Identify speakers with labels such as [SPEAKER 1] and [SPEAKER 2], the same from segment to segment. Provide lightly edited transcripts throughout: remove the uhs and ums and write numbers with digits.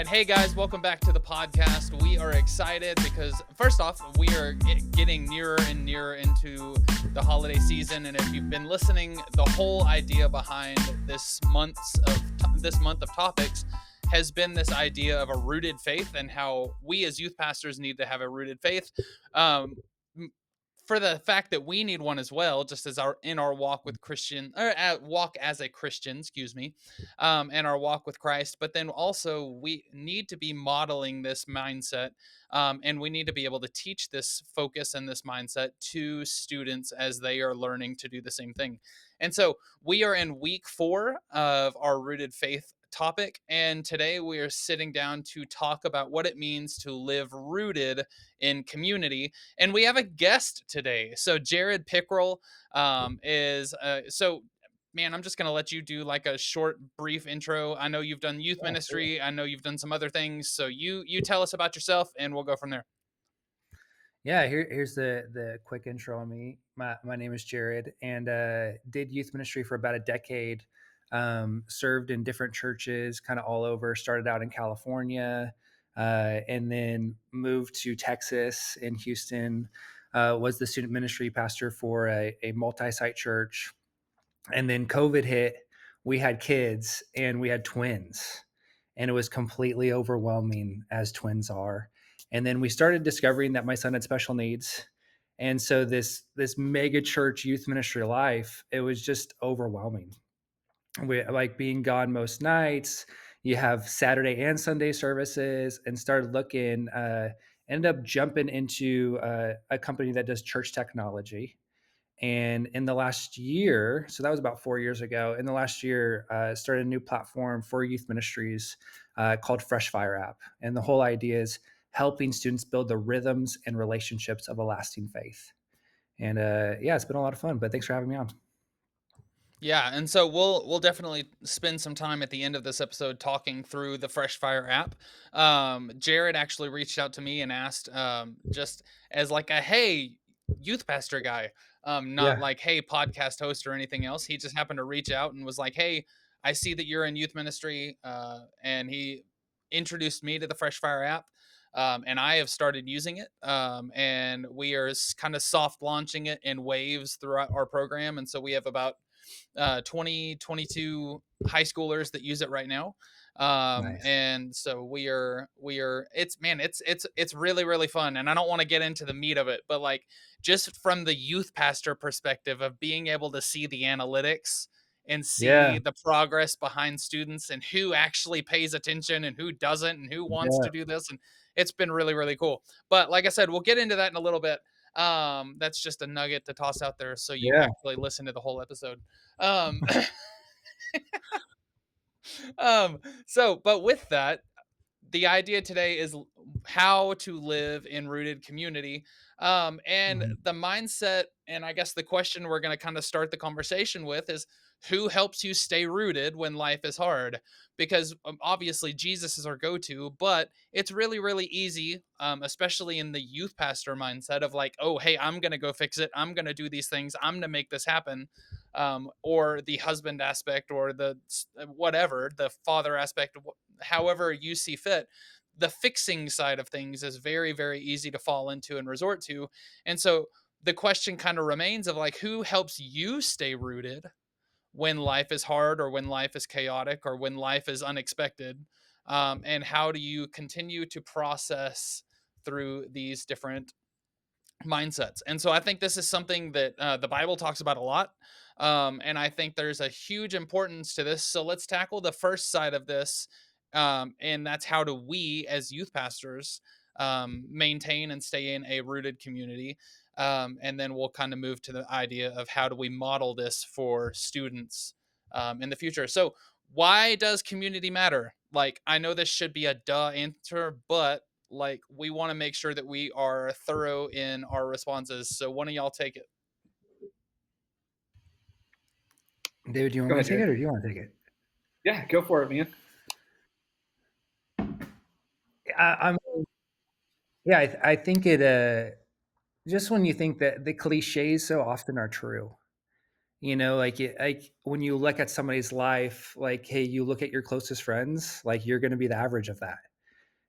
[SPEAKER 1] right. Hey, guys, welcome back to the podcast. We are excited because, first off, we are getting nearer and nearer into the holiday season. And if you've been listening, the whole idea behind this month of topics has been this idea of a rooted faith and how we as youth pastors need to have a rooted faith. Um, for the fact that we need one as well, just as our walk with Christian or walk as a Christian, excuse me, and our walk with Christ. But then also we need to be modeling this mindset, and we need to be able to teach this focus and this mindset to students as they are learning to do the same thing. And so we are in week 4 of our rooted faith topic, and today we are sitting down to talk about what it means to live rooted in community, and we have a guest today. So Jared Pickrell man, I'm just going to let you do like a short brief intro. I know you've done youth
[SPEAKER 2] Yeah, sure.
[SPEAKER 1] ministry. I know you've done some other things. So you tell us about yourself and we'll go from there.
[SPEAKER 2] Yeah, here's the quick intro on me. My name is Jared, and did youth ministry for about a decade. Served in different churches, kind of all over. Started out in California, and then moved to Texas in Houston. Was the student ministry pastor for a multi-site church, and then COVID hit. We had kids, and we had twins, and it was completely overwhelming, as twins are. And then we started discovering that my son had special needs, and so this mega church youth ministry life, it was just overwhelming. We like being gone most nights. You have Saturday and Sunday services, and started looking. Ended up jumping into a company that does church technology. And in the last year, so that was about 4 years ago, in the last year, started a new platform for youth ministries called Fresh Fire App. And the whole idea is helping students build the rhythms and relationships of a lasting faith. And yeah, it's been a lot of fun, but thanks for having me on.
[SPEAKER 1] Yeah, and so we'll definitely spend some time at the end of this episode talking through the Fresh Fire app. Jared actually reached out to me and asked, just as like a hey youth pastor guy, not
[SPEAKER 2] Yeah,
[SPEAKER 1] like hey podcast host or anything else. He just happened to reach out and was like, hey, I see that you're in youth ministry, and he introduced me to the Fresh Fire app. And I have started using it, and we are kind of soft launching it in waves throughout our program. And so we have about 20, 22 high schoolers that use it right now.
[SPEAKER 2] nice.
[SPEAKER 1] And so it's really, really fun. And I don't want to get into the meat of it, but like just from the youth pastor perspective of being able to see the analytics and see
[SPEAKER 2] Yeah,
[SPEAKER 1] the progress behind students and who actually pays attention and who doesn't and who wants
[SPEAKER 2] yeah,
[SPEAKER 1] to do this. And it's been really, really cool. But like I said, we'll get into that in a little bit. That's just a nugget to toss out there so you
[SPEAKER 2] yeah.
[SPEAKER 1] actually listen to the whole episode. Um, but with that, the idea today is how to live in rooted community, and
[SPEAKER 2] Mhm.
[SPEAKER 1] the mindset, and I guess the question we're going to kind of start the conversation with is who helps you stay rooted when life is hard, because obviously Jesus is our go-to, but it's really, really easy, especially in the youth pastor mindset of like, oh hey, I'm going to go fix it, I'm going to do these things, I'm going to make this happen, or the husband aspect, or the whatever, the father aspect, however you see fit. The fixing side of things is very, very easy to fall into and resort to. And so the question kind of remains of like, who helps you stay rooted when life is hard or when life is chaotic or when life is unexpected? And how do you continue to process through these different mindsets? And so I think this is something that the Bible talks about a lot. And I think there's a huge importance to this. So let's tackle the first side of this. And that's how do we, as youth pastors, maintain and stay in a rooted community. And then we'll kind of move to the idea of how do we model this for students in the future. So, why does community matter? Like, I know this should be a duh answer, but like we want to make sure that we are thorough in our responses. So one of y'all take it.
[SPEAKER 2] David, do you
[SPEAKER 3] Go
[SPEAKER 2] want me
[SPEAKER 3] ahead,
[SPEAKER 2] to take it,
[SPEAKER 3] Jared.
[SPEAKER 2] or do you want to take it?
[SPEAKER 3] Yeah, go for it, man.
[SPEAKER 2] I mean, yeah, I think it. Just when you think that the cliches so often are true. Like when you look at somebody's life, like, hey, you look at your closest friends, like you're going to be the average of that.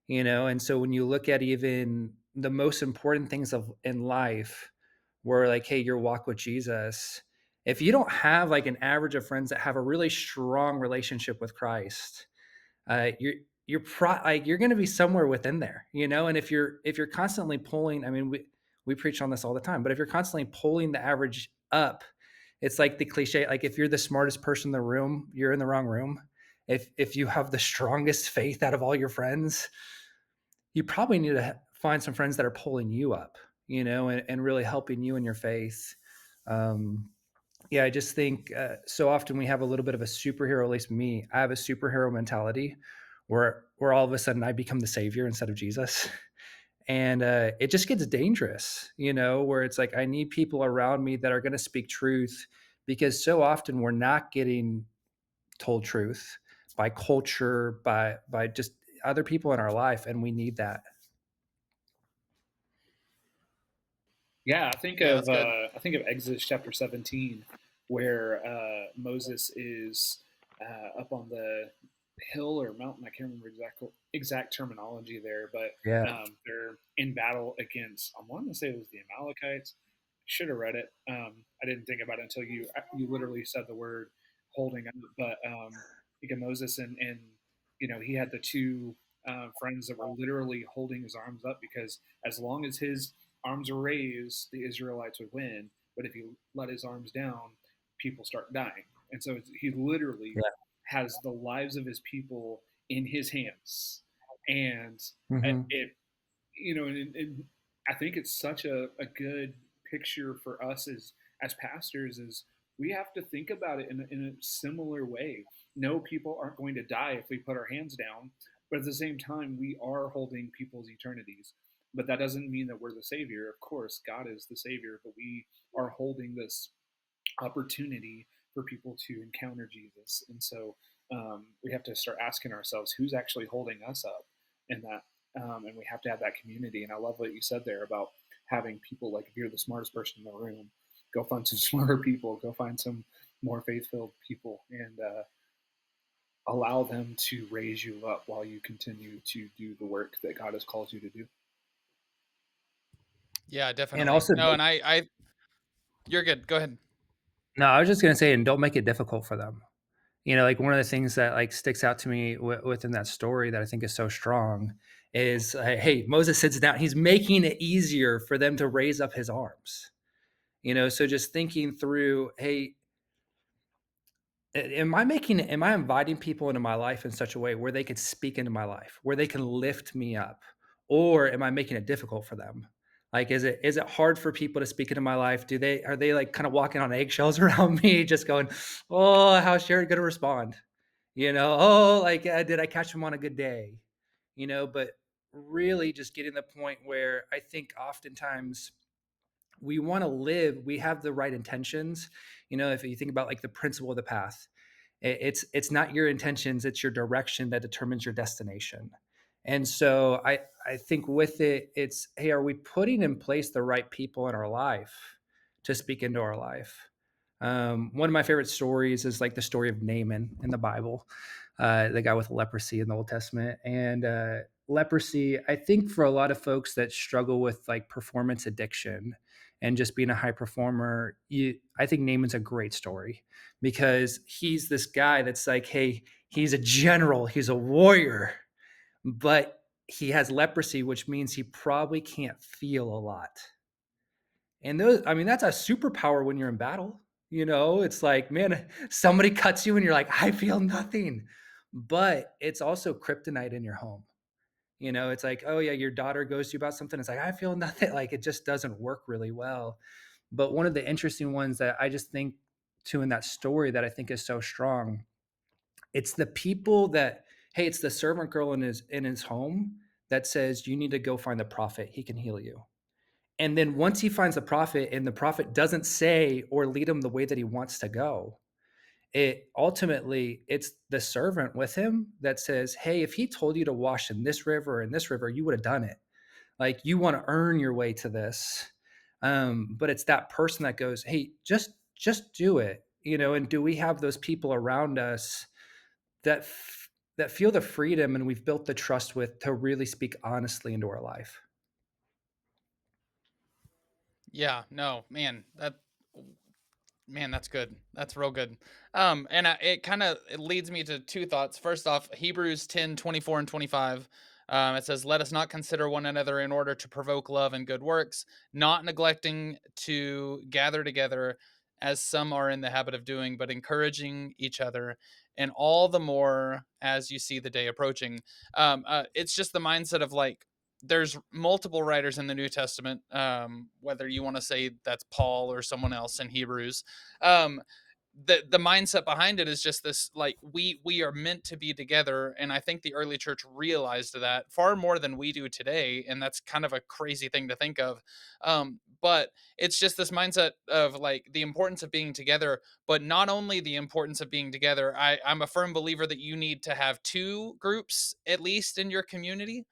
[SPEAKER 2] And so when you look at even the most important things of in life, where like, hey, your walk with Jesus, if you don't have like an average of friends that have a really strong relationship with Christ, like you're going to be somewhere within there. And if you're constantly pulling, I mean, we preach on this all the time, but if you're constantly pulling the average up, it's like the cliche, like if you're the smartest person in the room, you're in the wrong room. If you have the strongest faith out of all your friends, you probably need to find some friends that are pulling you up, and really helping you in your faith. Um, yeah, I just think so often we have a little bit of a superhero. At least me, I have a superhero mentality, where all of a sudden I become the savior instead of Jesus, and it just gets dangerous, where it's like I need people around me that are going to speak truth, because so often we're not getting told truth by culture, by just other people in our life, and we need that.
[SPEAKER 3] Yeah,
[SPEAKER 1] Yeah, that's good.
[SPEAKER 3] I think of Exodus chapter 17, where Moses is up on the hill or mountain. I can't remember exact terminology there, but
[SPEAKER 2] Yeah.
[SPEAKER 3] they're in battle against. I want to say it was the Amalekites. Should have read it. I didn't think about it until you literally said the word holding up. But again, Moses and he had the two friends that were literally holding his arms up, because as long as his arms were raised, the Israelites would win. But if he let his arms down, people start dying. And so he literally
[SPEAKER 2] Yeah.
[SPEAKER 3] has the lives of his people in his hands. And
[SPEAKER 2] Hmm.
[SPEAKER 3] it, and I think it's such a good picture for us as pastors is we have to think about it in a similar way. No, people aren't going to die if we put our hands down, but at the same time, we are holding people's eternities. But that doesn't mean that we're the savior. Of course, God is the savior, but we are holding this opportunity for people to encounter Jesus. And so we have to start asking ourselves who's actually holding us up in that. And we have to have that community. And I love what you said there about having people like if you're the smartest person in the room, go find some smarter people, go find some more faith filled people, and allow them to raise you up while you continue to do the work that God has called you to do.
[SPEAKER 1] Yeah,
[SPEAKER 2] And
[SPEAKER 1] definitely.
[SPEAKER 2] also,
[SPEAKER 1] No, and I you're good. Go ahead.
[SPEAKER 2] no, I was just gonna say, and don't make it difficult for them. Like one of the things that like sticks out to me within that story that I think is so strong is, hey, Moses sits down. He's making it easier for them to raise up his arms. So just thinking through, hey, am I inviting people into my life in such a way where they could speak into my life, where they can lift me up, or am I making it difficult for them? Like, is it hard for people to speak into my life? Are they like kind of walking on eggshells around me, just going, oh, how's Jared going to respond? Oh, like, did I catch him on a good day? But really just getting the point where I think oftentimes we want to live, we have the right intentions. If you think about like the principle of the path, it's not your intentions, it's your direction that determines your destination. And so I think with it, it's, hey, are we putting in place the right people in our life to speak into our life? One of my favorite stories is like the story of Naaman in the Bible, the guy with leprosy in the Old Testament. And leprosy, I think for a lot of folks that struggle with like performance addiction and just being a high performer, I think Naaman's a great story, because he's this guy that's like, hey, he's a general, he's a warrior, but he has leprosy, which means he probably can't feel a lot. And I mean, that's a superpower when you're in battle. It's like, man, somebody cuts you and you're like, I feel nothing. But it's also kryptonite in your home. It's like, oh yeah, your daughter goes to you about something. It's like, I feel nothing. Like it just doesn't work really well. But one of the interesting ones that I just think to in that story that I think is so strong, it's the people that, hey, it's the servant girl in his home that says, you need to go find the prophet. He can heal you. And then once he finds the prophet and the prophet doesn't say or lead him the way that he wants to go, it's the servant with him that says, hey, if he told you to wash in this river or in this river, you would have done it. Like you want to earn your way to this. But it's that person that goes, hey, just do it. And do we have those people around us that that feel the freedom and we've built the trust with to really speak honestly into our life.
[SPEAKER 1] Yeah, no, man, that's good. That's real good. And it kind of it leads me to two thoughts. First off, Hebrews 10:24 and 25. It says, "Let us not consider one another in order to provoke love and good works, not neglecting to gather together as some are in the habit of doing, but encouraging each other, and all the more as you see the day approaching." It's just the mindset of like, there's multiple writers in the New Testament, whether you want to say that's Paul or someone else in Hebrews. Um, the mindset behind it is just this, like, we are meant to be together, and I think the early church realized that far more than we do today, and that's kind of a crazy thing to think of. But it's just this mindset of like the importance of being together, but not only the importance of being together. I'm a firm believer that you need to have two groups at least in your community,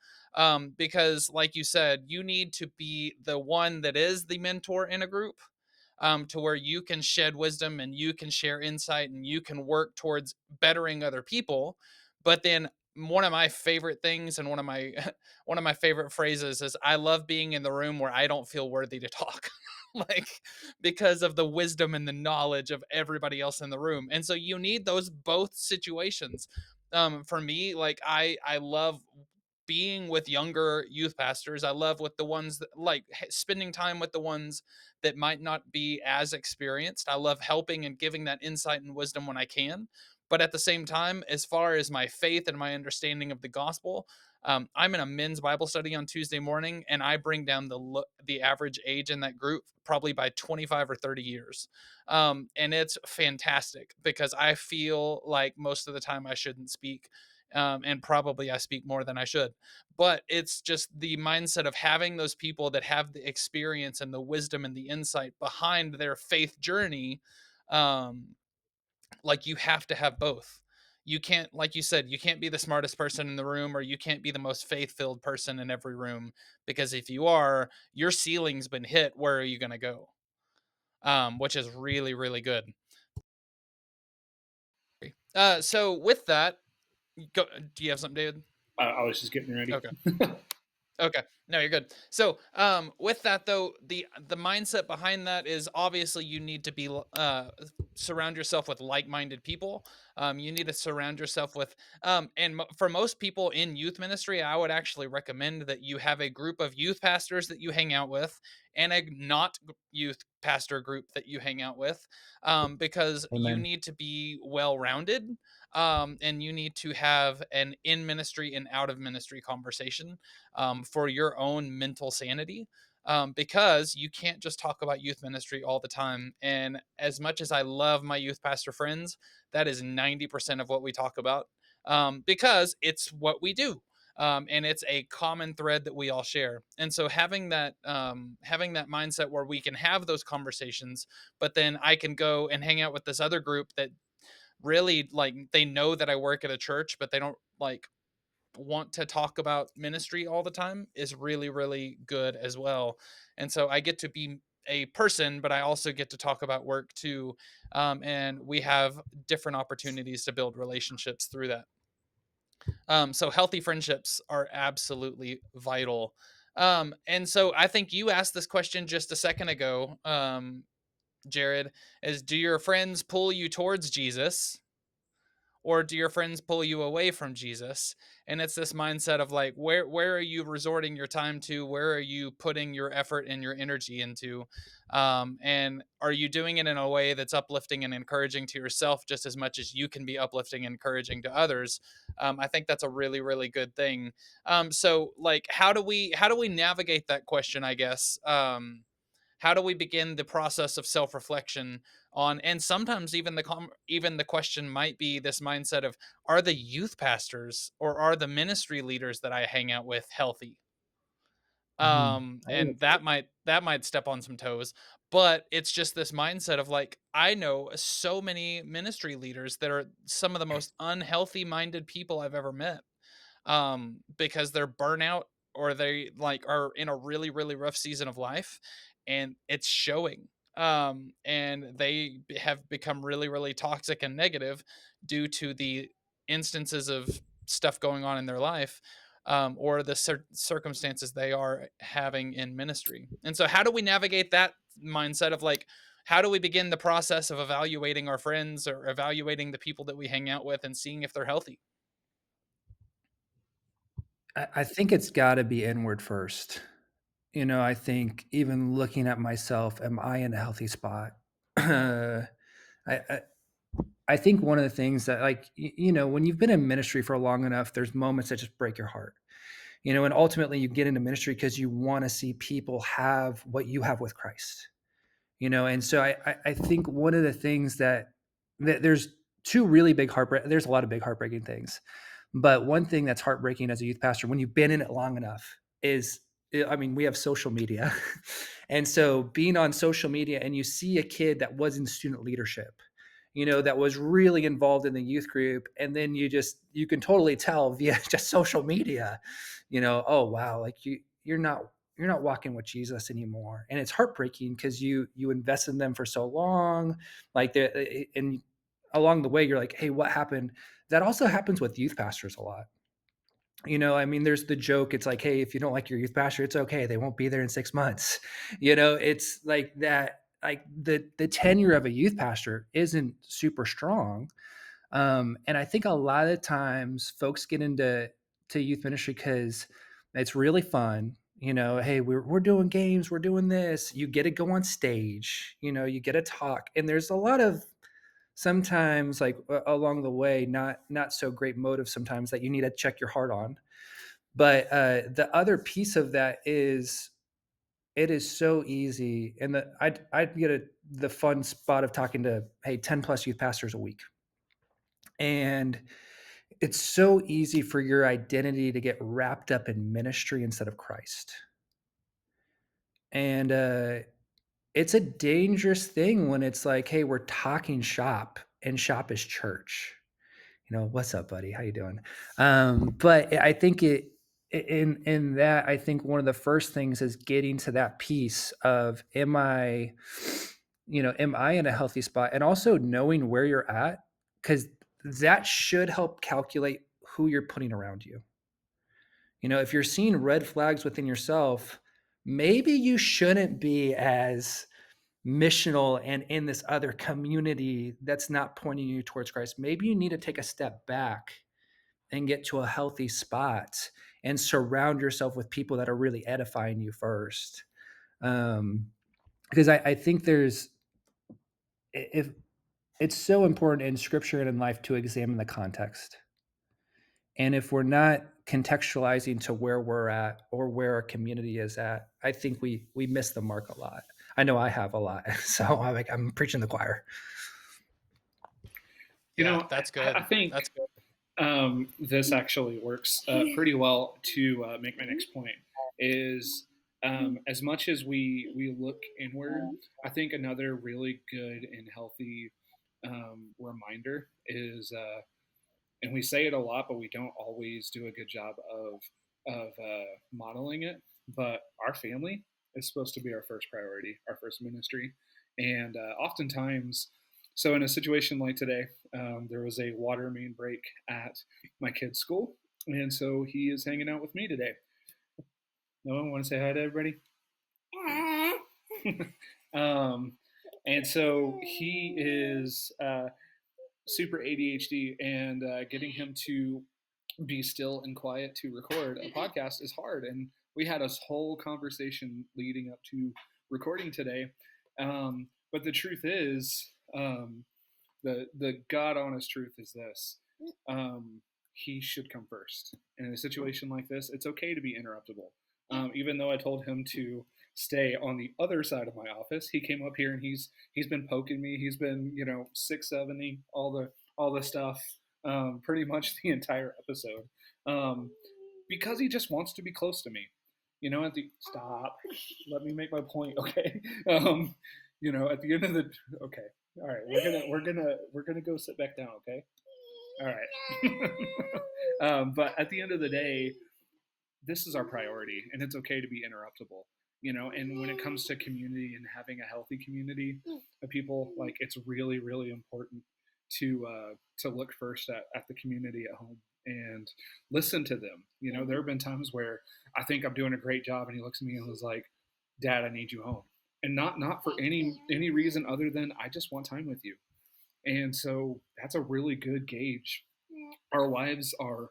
[SPEAKER 1] because like you said, you need to be the one that is the mentor in a group, to where you can shed wisdom and you can share insight and you can work towards bettering other people. But then one of my favorite things and one of my one of my favorite phrases is, I love being in the room where I don't feel worthy to talk. Like, because of the wisdom and the knowledge of everybody else in the room. And so you need those both situations. For me, like, I love being with younger youth pastors. I love with the ones that like spending time with the ones that might not be as experienced. I love helping and giving that insight and wisdom when I can. But at the same time, as far as my faith and my understanding of the gospel, I'm in a men's Bible study on Tuesday morning, and I bring down the average age in that group probably by 25 or 30 years, and it's fantastic because I feel like most of the time I shouldn't speak, and probably I speak more than I should. But it's just the mindset of having those people that have the experience and the wisdom and the insight behind their faith journey. Um, like, you have to have both. You can't, like you said, you can't be the smartest person in the room, or you can't be the most faith filled person in every room, because if you are, your ceiling's been hit. Where are you going to go? Which is really, really good. So with that, go, do you have something, David?
[SPEAKER 3] I was just getting ready.
[SPEAKER 1] Okay. Okay. No, you're good. So, with that though, the mindset behind that is obviously you need to be surround yourself with like-minded people. You need to surround yourself with for most people in youth ministry, I would actually recommend that you have a group of youth pastors that you hang out with, and a not youth pastor group that you hang out with, because you
[SPEAKER 2] Amen.
[SPEAKER 1] need to be well-rounded, and you need to have an in ministry and out of ministry conversation, for your own mental sanity. Because you can't just talk about youth ministry all the time. And as much as I love my youth pastor friends, that is 90% of what we talk about, because it's what we do. And it's a common thread that we all share. And so having that mindset where we can have those conversations, but then I can go and hang out with this other group that really, like, they know that I work at a church, but they don't like want to talk about ministry all the time, is really, really good as well. And so I get to be a person, but I also get to talk about work too. And we have different opportunities to build relationships through that. So healthy friendships are absolutely vital. And so I think you asked this question just a second ago, Jared, is, do your friends pull you towards Jesus, or do your friends pull you away from Jesus? And it's this mindset of like, where are you resorting your time to? Where are you putting your effort and your energy into? And are you doing it in a way that's uplifting and encouraging to yourself just as much as you can be uplifting and encouraging to others? I think that's a really, really good thing. So like, how do we navigate that question, I guess? How do we begin the process of self-reflection on, and sometimes even even the question might be this mindset of, are the youth pastors or are the ministry leaders that I hang out with healthy?
[SPEAKER 2] Mhm. I would
[SPEAKER 1] And that might step on some toes, but it's just this mindset of like, I know so many ministry leaders that are some of the most unhealthy minded people I've ever met, because they're burnout, or they like are in a really, really rough season of life, and it's showing. And have become really, really toxic and negative due to the instances of stuff going on in their life, or the circumstances they are having in ministry. And so, how do we navigate that mindset of like, how do we begin the process of evaluating our friends or evaluating the people that we hang out with and seeing if they're healthy?
[SPEAKER 2] I think it's got to be inward first. I think even looking at myself, am I in a healthy spot? I, I I think one of the things that, like, when you've been in ministry for long enough, there's moments that just break your heart. And ultimately you get into ministry because you want to see people have what you have with Christ. And so I think one of the things that there's two really big heartbreak. There's a lot of big heartbreaking things, but one thing that's heartbreaking as a youth pastor when you've been in it long enough is, I mean, we have social media, and so being on social media and you see a kid that was in student leadership, that was really involved in the youth group, and then you can totally tell via just social media, oh wow, like you're not walking with Jesus anymore. And it's heartbreaking because you invest in them for so long. Like and along the way, you're like, hey, what happened? That also happens with youth pastors a lot. I mean, there's the joke. It's like, hey, if you don't like your youth pastor, it's okay. They won't be there in 6 months. It's like that. Like the tenure of a youth pastor isn't super strong. And I think a lot of times folks get into youth ministry because it's really fun. Hey, we're doing games, we're doing this. You get to go on stage. You get to talk, and there's a lot of sometimes like along the way, not so great motives sometimes that you need to check your heart on. But the other piece of that is it is so easy, and I'd get the fun spot of talking to, hey, 10 plus youth pastors a week, and it's so easy for your identity to get wrapped up in ministry instead of Christ. And it's a dangerous thing when it's like, hey, we're talking shop, and shop is church. What's up, buddy? How you doing? But I think in that, I think one of the first things is getting to that piece of, am I in a healthy spot? And also knowing where you're at, because that should help calculate who you're putting around you. If you're seeing red flags within yourself, maybe you shouldn't be as missional and in this other community that's not pointing you towards Christ. Maybe you need to take a step back and get to a healthy spot and surround yourself with people that are really edifying you first. Because I think if it's so important in scripture and in life to examine the context. And if we're not contextualizing to where we're at or where our community is at, I think we miss the mark a lot. I know I have a lot. So I'm preaching the choir.
[SPEAKER 1] Yeah,
[SPEAKER 3] I,
[SPEAKER 1] that's
[SPEAKER 3] I
[SPEAKER 1] good.
[SPEAKER 3] think
[SPEAKER 1] That's good.
[SPEAKER 3] this actually works pretty well to make my next point. Is as much as we look inward, I think another really good and healthy reminder is, and we say it a lot, but we don't always do a good job of modeling it. But our family is supposed to be our first priority, our first ministry, and oftentimes, so in a situation like today, there was a water main break at my kid's school, and so he is hanging out with me today. No one want to say hi to everybody? um, and so he is super ADHD, and getting him to be still and quiet to record a podcast is hard. And we had a whole conversation leading up to recording today. But the truth is, the God honest truth is this: he should come first. And in a situation like this, it's okay to be interruptible. Even though I told him to stay on the other side of my office, he came up here and he's been poking me. He's been 670 all the stuff, pretty much the entire episode, because he just wants to be close to me. At the stop. Let me make my point, okay? At the end of the okay. All right, we're gonna go sit back down, okay? All right. But at the end of the day, this is our priority, and it's okay to be interruptible. And when it comes to community and having a healthy community of people, like, it's really, really important to look first at the community at home. and listen to them. You know, there have been times where I think I'm doing a great job, and he looks at me and was like, "Dad, I need you home," and not for any reason other than I just want time with you. And so that's a really good gauge. Our wives are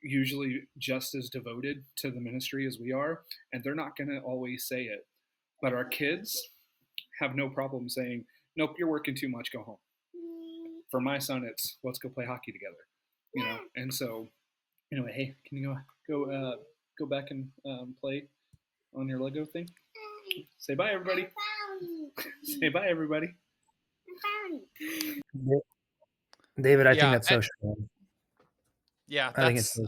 [SPEAKER 3] usually just as devoted to the ministry as we are, and they're not going to always say it. But our kids have no problem saying, "Nope, you're working too much. Go home." For my son, it's "Let's go play hockey together," you know. And so, anyway, hey, can you go back and play on your Lego thing? Say bye, everybody. Say bye, everybody.
[SPEAKER 2] David, I think
[SPEAKER 1] Yeah,
[SPEAKER 2] that's so strong.
[SPEAKER 1] yeah,
[SPEAKER 2] I think it's
[SPEAKER 1] that's
[SPEAKER 2] so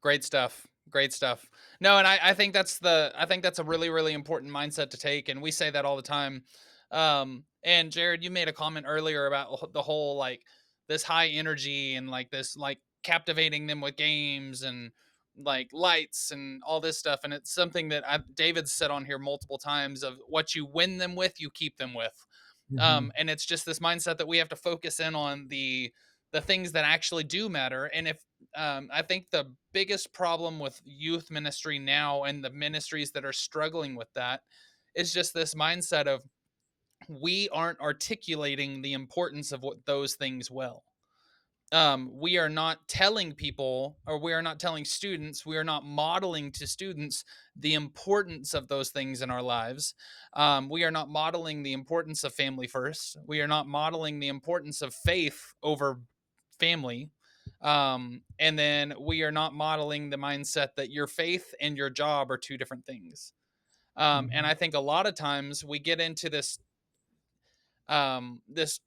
[SPEAKER 1] great stuff. Great stuff. No, and I think I think that's a really, really important mindset to take. And we say that all the time. And Jared, you made a comment earlier about the whole like this high energy and like this like captivating them with games and like lights and all this stuff. And it's something that David's said on here multiple times of what you win them with, you keep them with.
[SPEAKER 2] Mhm,
[SPEAKER 1] And it's just this mindset that we have to focus in on the things that actually do matter. And if I think the biggest problem with youth ministry now and the ministries that are struggling with that is just this mindset of we aren't articulating the importance of what those things well. We are not telling people, or we are not telling students, we are not modeling to students the importance of those things in our lives. We are not modeling the importance of family first. We are not modeling the importance of faith over family. And then we are not modeling the mindset that your faith and your job are two different things. And
[SPEAKER 2] mhm,
[SPEAKER 1] I think a lot of times we get into this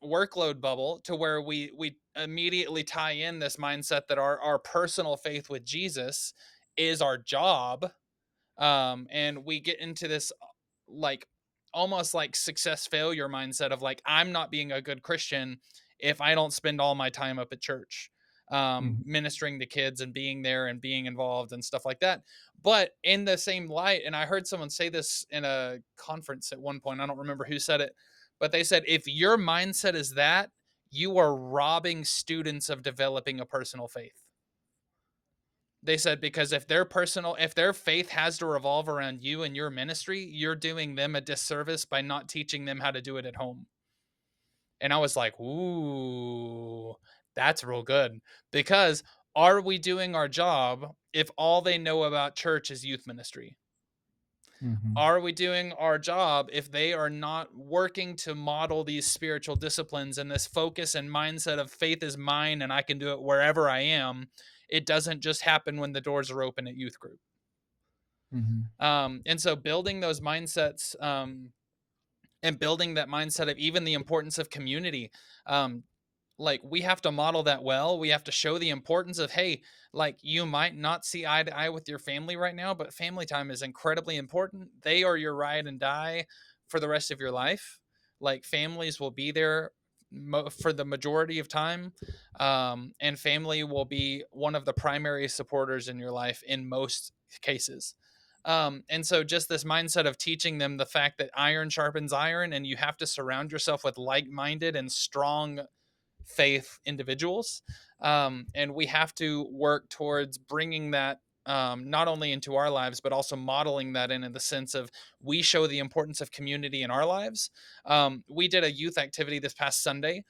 [SPEAKER 1] workload bubble to where we immediately tie in this mindset that our personal faith with Jesus is our job. And we get into this like almost like success failure mindset of like I'm not being a good Christian if I don't spend all my time up at church
[SPEAKER 2] mhm,
[SPEAKER 1] ministering to kids and being there and being involved and stuff like that. But in the same light, and I heard someone say this in a conference at one point, I don't remember who said it, but they said if your mindset is that, you are robbing students of developing a personal faith. They said because if their faith has to revolve around you and your ministry, you're doing them a disservice by not teaching them how to do it at home. And I was like, "Ooh, that's real good." Because are we doing our job if all they know about church is youth ministry?
[SPEAKER 2] mhm,
[SPEAKER 1] Are we doing our job if they are not working to model these spiritual disciplines and this focus and mindset of faith is mine and I can do it wherever I am? It doesn't just happen when the doors are open at youth group.
[SPEAKER 2] mhm,
[SPEAKER 1] And so building those mindsets and building that mindset of even the importance of community. Um, like we have to model that well. We have to show the importance of, hey, like you might not see eye to eye with your family right now, but family time is incredibly important. They are your ride and die for the rest of your life. Like families will be there for the majority of time, and family will be one of the primary supporters in your life in most cases. And so just this mindset of teaching them the fact that iron sharpens iron and you have to surround yourself with like-minded and strong faith individuals. And we have to work towards bringing that not only into our lives, but also modeling that in the sense of we show the importance of community in our lives. We did a youth activity this past Sunday,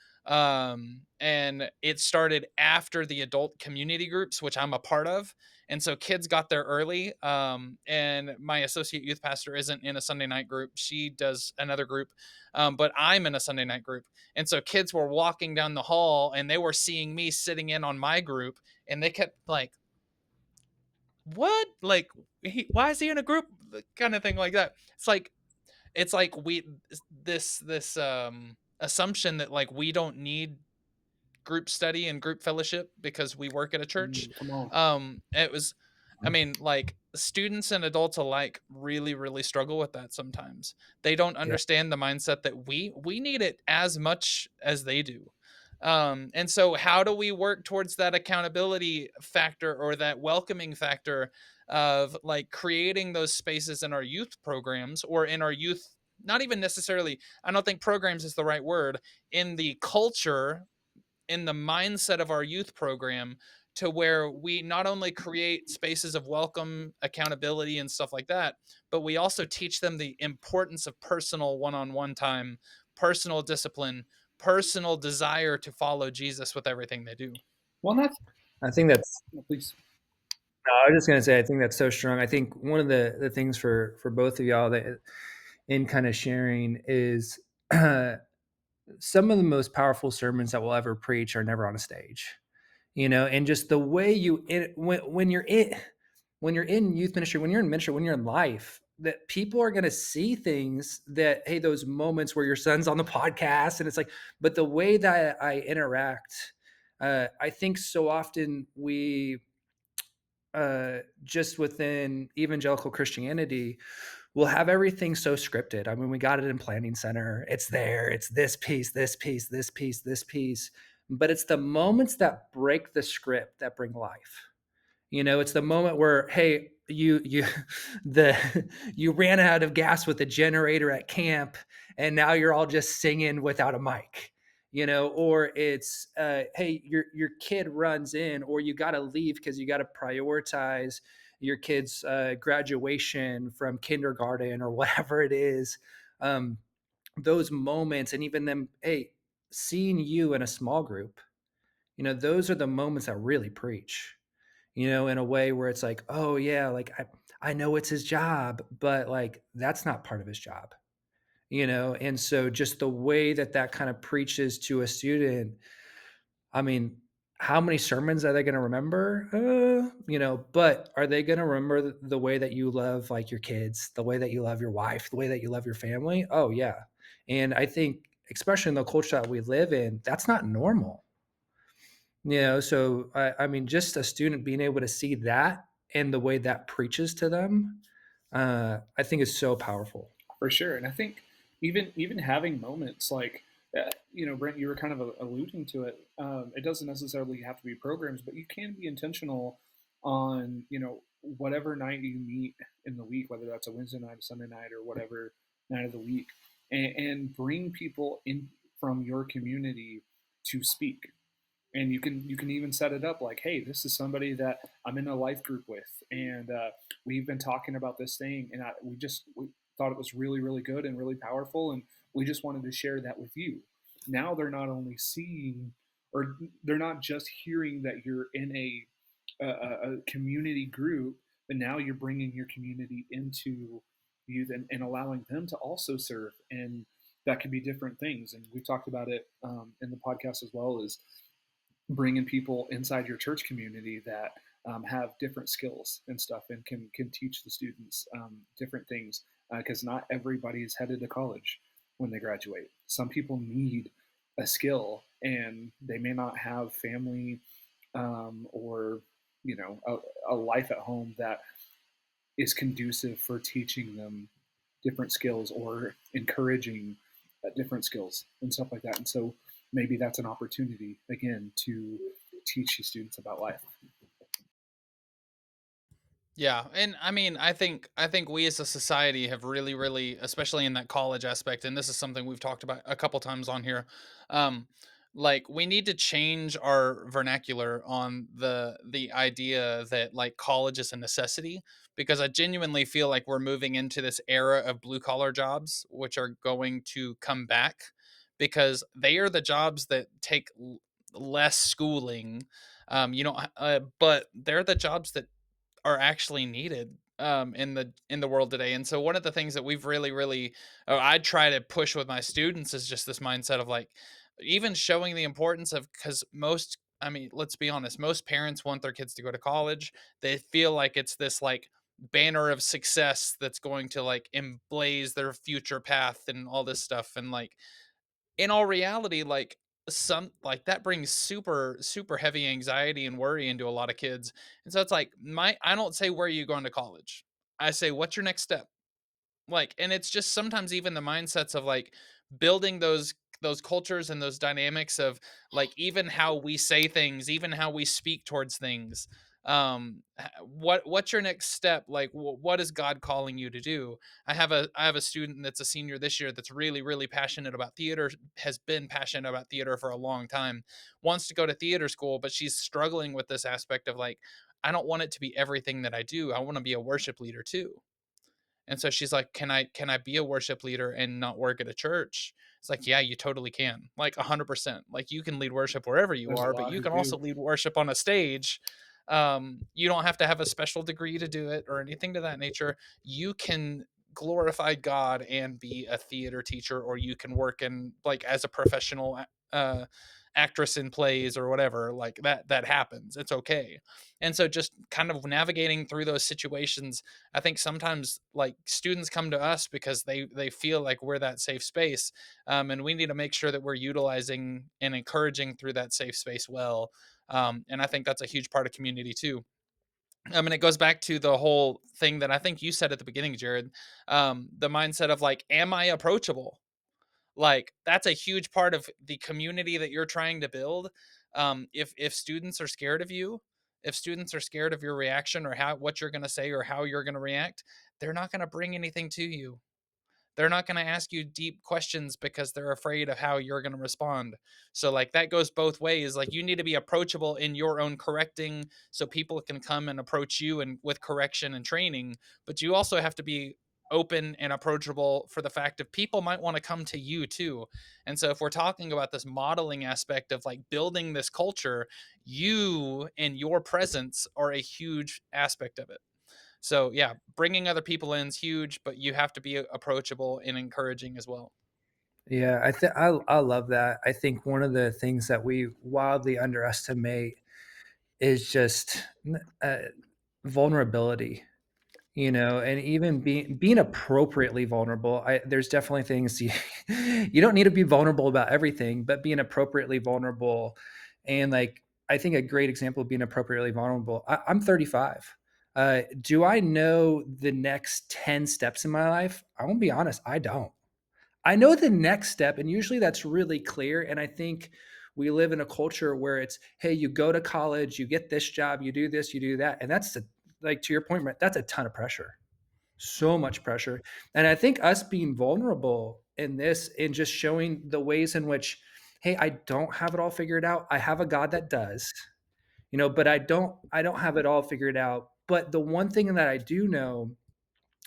[SPEAKER 1] and it started after the adult community groups, which I'm a part of. And so kids got there early. And my associate youth pastor isn't in a Sunday night group. She does another group. But I'm in a Sunday night group. And so kids were walking down the hall and they were seeing me sitting in on my group and they kept like, what? Like, why is he in a group? Kind of thing like that. It's like this assumption that like we don't need group study and group fellowship because we work at a church.
[SPEAKER 3] Come on.
[SPEAKER 1] It was, I mean, like students and adults alike really, really struggle with that sometimes. They don't
[SPEAKER 2] yeah,
[SPEAKER 1] understand the mindset that we need it as much as they do. And so how do we work towards that accountability factor or that welcoming factor of like creating those spaces in our youth programs or in our youth, not even necessarily, I don't think programs is the right word, in the culture, in the mindset of our youth program to where we not only create spaces of welcome, accountability, and stuff like that, but we also teach them the importance of personal one-on-one time, personal discipline, personal desire to follow Jesus with everything they do.
[SPEAKER 3] Well, that's
[SPEAKER 2] I think that's
[SPEAKER 3] please.
[SPEAKER 2] no, I was just gonna say I think that's so strong. I think one of the things for both of y'all that in kind of sharing is some of the most powerful sermons that we'll ever preach are never on a stage, you know, and just the way when you're in youth ministry, when you're in ministry, when you're in life, that people are going to see things that, hey, those moments where your son's on the podcast and it's like, but the way that I interact, I think so often we just within evangelical Christianity, we'll have everything so scripted. I mean, we got it in planning center. It's there. It's this piece, this piece, this piece, this piece. But it's the moments that break the script that bring life. You know, it's the moment where, hey, you the you ran out of gas with the generator at camp, and now you're all just singing without a mic. You know, or it's hey, your kid runs in, or you got to leave because you got to prioritize your kid's graduation from kindergarten or whatever it is. Um, those moments, and even them, hey, seeing you in a small group, you know, those are the moments that really preach, you know, in a way where it's like, oh yeah, like I know it's his job, but like that's not part of his job, you know. And so just the way that that kind of preaches to a student, I mean, how many sermons are they going to remember? You know, but are they going to remember the way that you love like your kids, the way that you love your wife, the way that you love your family? Oh yeah. And I think especially in the culture that we live in, that's not normal. You know, so I mean, just a student being able to see that and the way that preaches to them, I think is so powerful.
[SPEAKER 3] For sure. And I think even having moments like, Brent, you were kind of alluding to it. It doesn't necessarily have to be programs, but you can be intentional on, whatever night you meet in the week, whether that's a Wednesday night, a Sunday night, or whatever night of the week, and bring people in from your community to speak. And you can even set it up like, hey, this is somebody that I'm in a life group with, and we've been talking about this thing, and we thought it was really really good and really powerful, and we just wanted to share that with you. Now they're not only seeing, or they're not just hearing that you're in a community group, but now you're bringing your community into youth, and allowing them to also serve. And that can be different things, and we've talked about it in the podcast as well, as bringing people inside your church community that have different skills and stuff, and can teach the students different things, because not everybody is headed to college when they graduate. Some people need a skill, and they may not have family, or a life at home that is conducive for teaching them different skills, or encouraging different skills and stuff like that. And so maybe that's an opportunity again to teach these students about life.
[SPEAKER 1] Yeah, and I mean, I think we as a society have really, really, especially in that college aspect, and this is something we've talked about a couple times on here. Um, like we need to change our vernacular on the idea that like college is a necessity, because I genuinely feel like we're moving into this era of blue collar jobs, which are going to come back because they are the jobs that take less schooling. But they're the jobs that are actually needed in the world today. And so one of the things that we've really really I try to push with my students is just this mindset of like even showing the importance of, because most, I mean, let's be honest, most parents want their kids to go to college. They feel like it's this like banner of success that's going to like emblaze their future path and all this stuff. And like in all reality, like some like that brings super super heavy anxiety and worry into a lot of kids. And so it's like my I don't say where are you going to college. I say what's your next step? Like, and it's just sometimes even the mindsets of like building those cultures and those dynamics of like even how we say things, even how we speak towards things. What's your next step? Like, what is God calling you to do? I have a student that's a senior this year that's really really passionate about theater, has been passionate about theater for a long time, wants to go to theater school, but she's struggling with this aspect of like, I don't want it to be everything that I do. I want to be a worship leader too. And so she's like, "Can I be a worship leader and not work at a church?" It's like, "Yeah, you totally can. Like 100%. Like you can lead worship wherever you
[SPEAKER 3] There's a
[SPEAKER 1] are, but
[SPEAKER 3] lot
[SPEAKER 1] you
[SPEAKER 3] who
[SPEAKER 1] can also
[SPEAKER 3] do.
[SPEAKER 1] lead worship on a stage. You don't have to have a special degree to do it or anything to that nature. You can glorify God and be a theater teacher, or you can work in like as a professional uh actress in plays or whatever. Like that happens. It's okay." And so just kind of navigating through those situations, I think sometimes like students come to us because they feel like we're that safe space, and we need to make sure that we're utilizing and encouraging through that safe space well. And I think that's a huge part of community too. And it goes back to the whole thing that I think you said at the beginning, Jared. The mindset of like, am I approachable? Like that's a huge part of the community that you're trying to build. If students are scared of you, if students are scared of your reaction or how what you're going to say or how you're going to react, they're not going to bring anything to you. They're not going to ask you deep questions because they're afraid of how you're going to respond. So like that goes both ways. Like you need to be approachable in your own correcting so people can come and approach you and with correction and training, but you also have to be open and approachable for the fact of people might want to come to you too. And so if we're talking about this modeling aspect of like building this culture, you and your presence are a huge aspect of it. So yeah, bringing other people in is huge, but you have to be approachable and encouraging as well.
[SPEAKER 2] Yeah, I love that. I think one of the things that we wildly underestimate is just uh, vulnerability. And even being appropriately vulnerable. There's definitely things you don't need to be vulnerable about everything, but being appropriately vulnerable, and like I think a great example of being appropriately vulnerable. I'm 35. Do I know the next 10 steps in my life? I won't be honest. I don't. I know the next step, and usually that's really clear. And I think we live in a culture where it's, hey, you go to college, you get this job, you do this, you do that, and like to your point, Brett, that's a ton of pressure, so much pressure. And I think us being vulnerable in this and just showing the ways in which, hey, I don't have it all figured out. I have a God that does, but I don't have it all figured out. But the one thing that I do know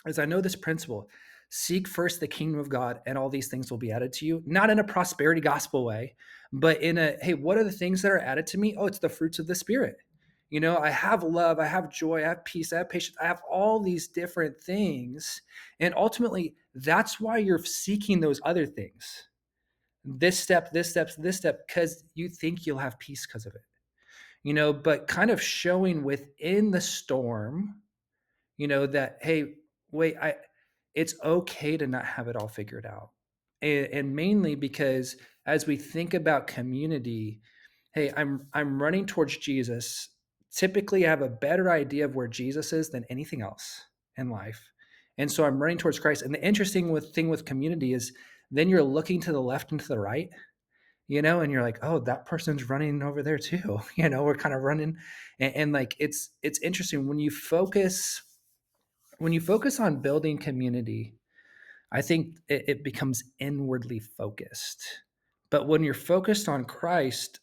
[SPEAKER 2] is I know this principle: seek first the kingdom of God, and all these things will be added to you. Not in a prosperity gospel way, but in a, hey, what are the things that are added to me? Oh, it's the fruits of the Spirit. I have love, I have joy, I have peace, I have patience, I have all these different things. And ultimately, that's why you're seeking those other things. This step, because you think you'll have peace because of it. But kind of showing within the storm, that, hey, wait, it's okay to not have it all figured out. And mainly because as we think about community, hey, I'm running towards Jesus. Typically I have a better idea of where Jesus is than anything else in life. And so I'm running towards Christ. And the interesting thing with community is then you're looking to the left and to the right, and you're like, oh, that person's running over there too. We're kind of running. And like it's interesting when you focus on building community. I think it becomes inwardly focused. But when you're focused on Christ,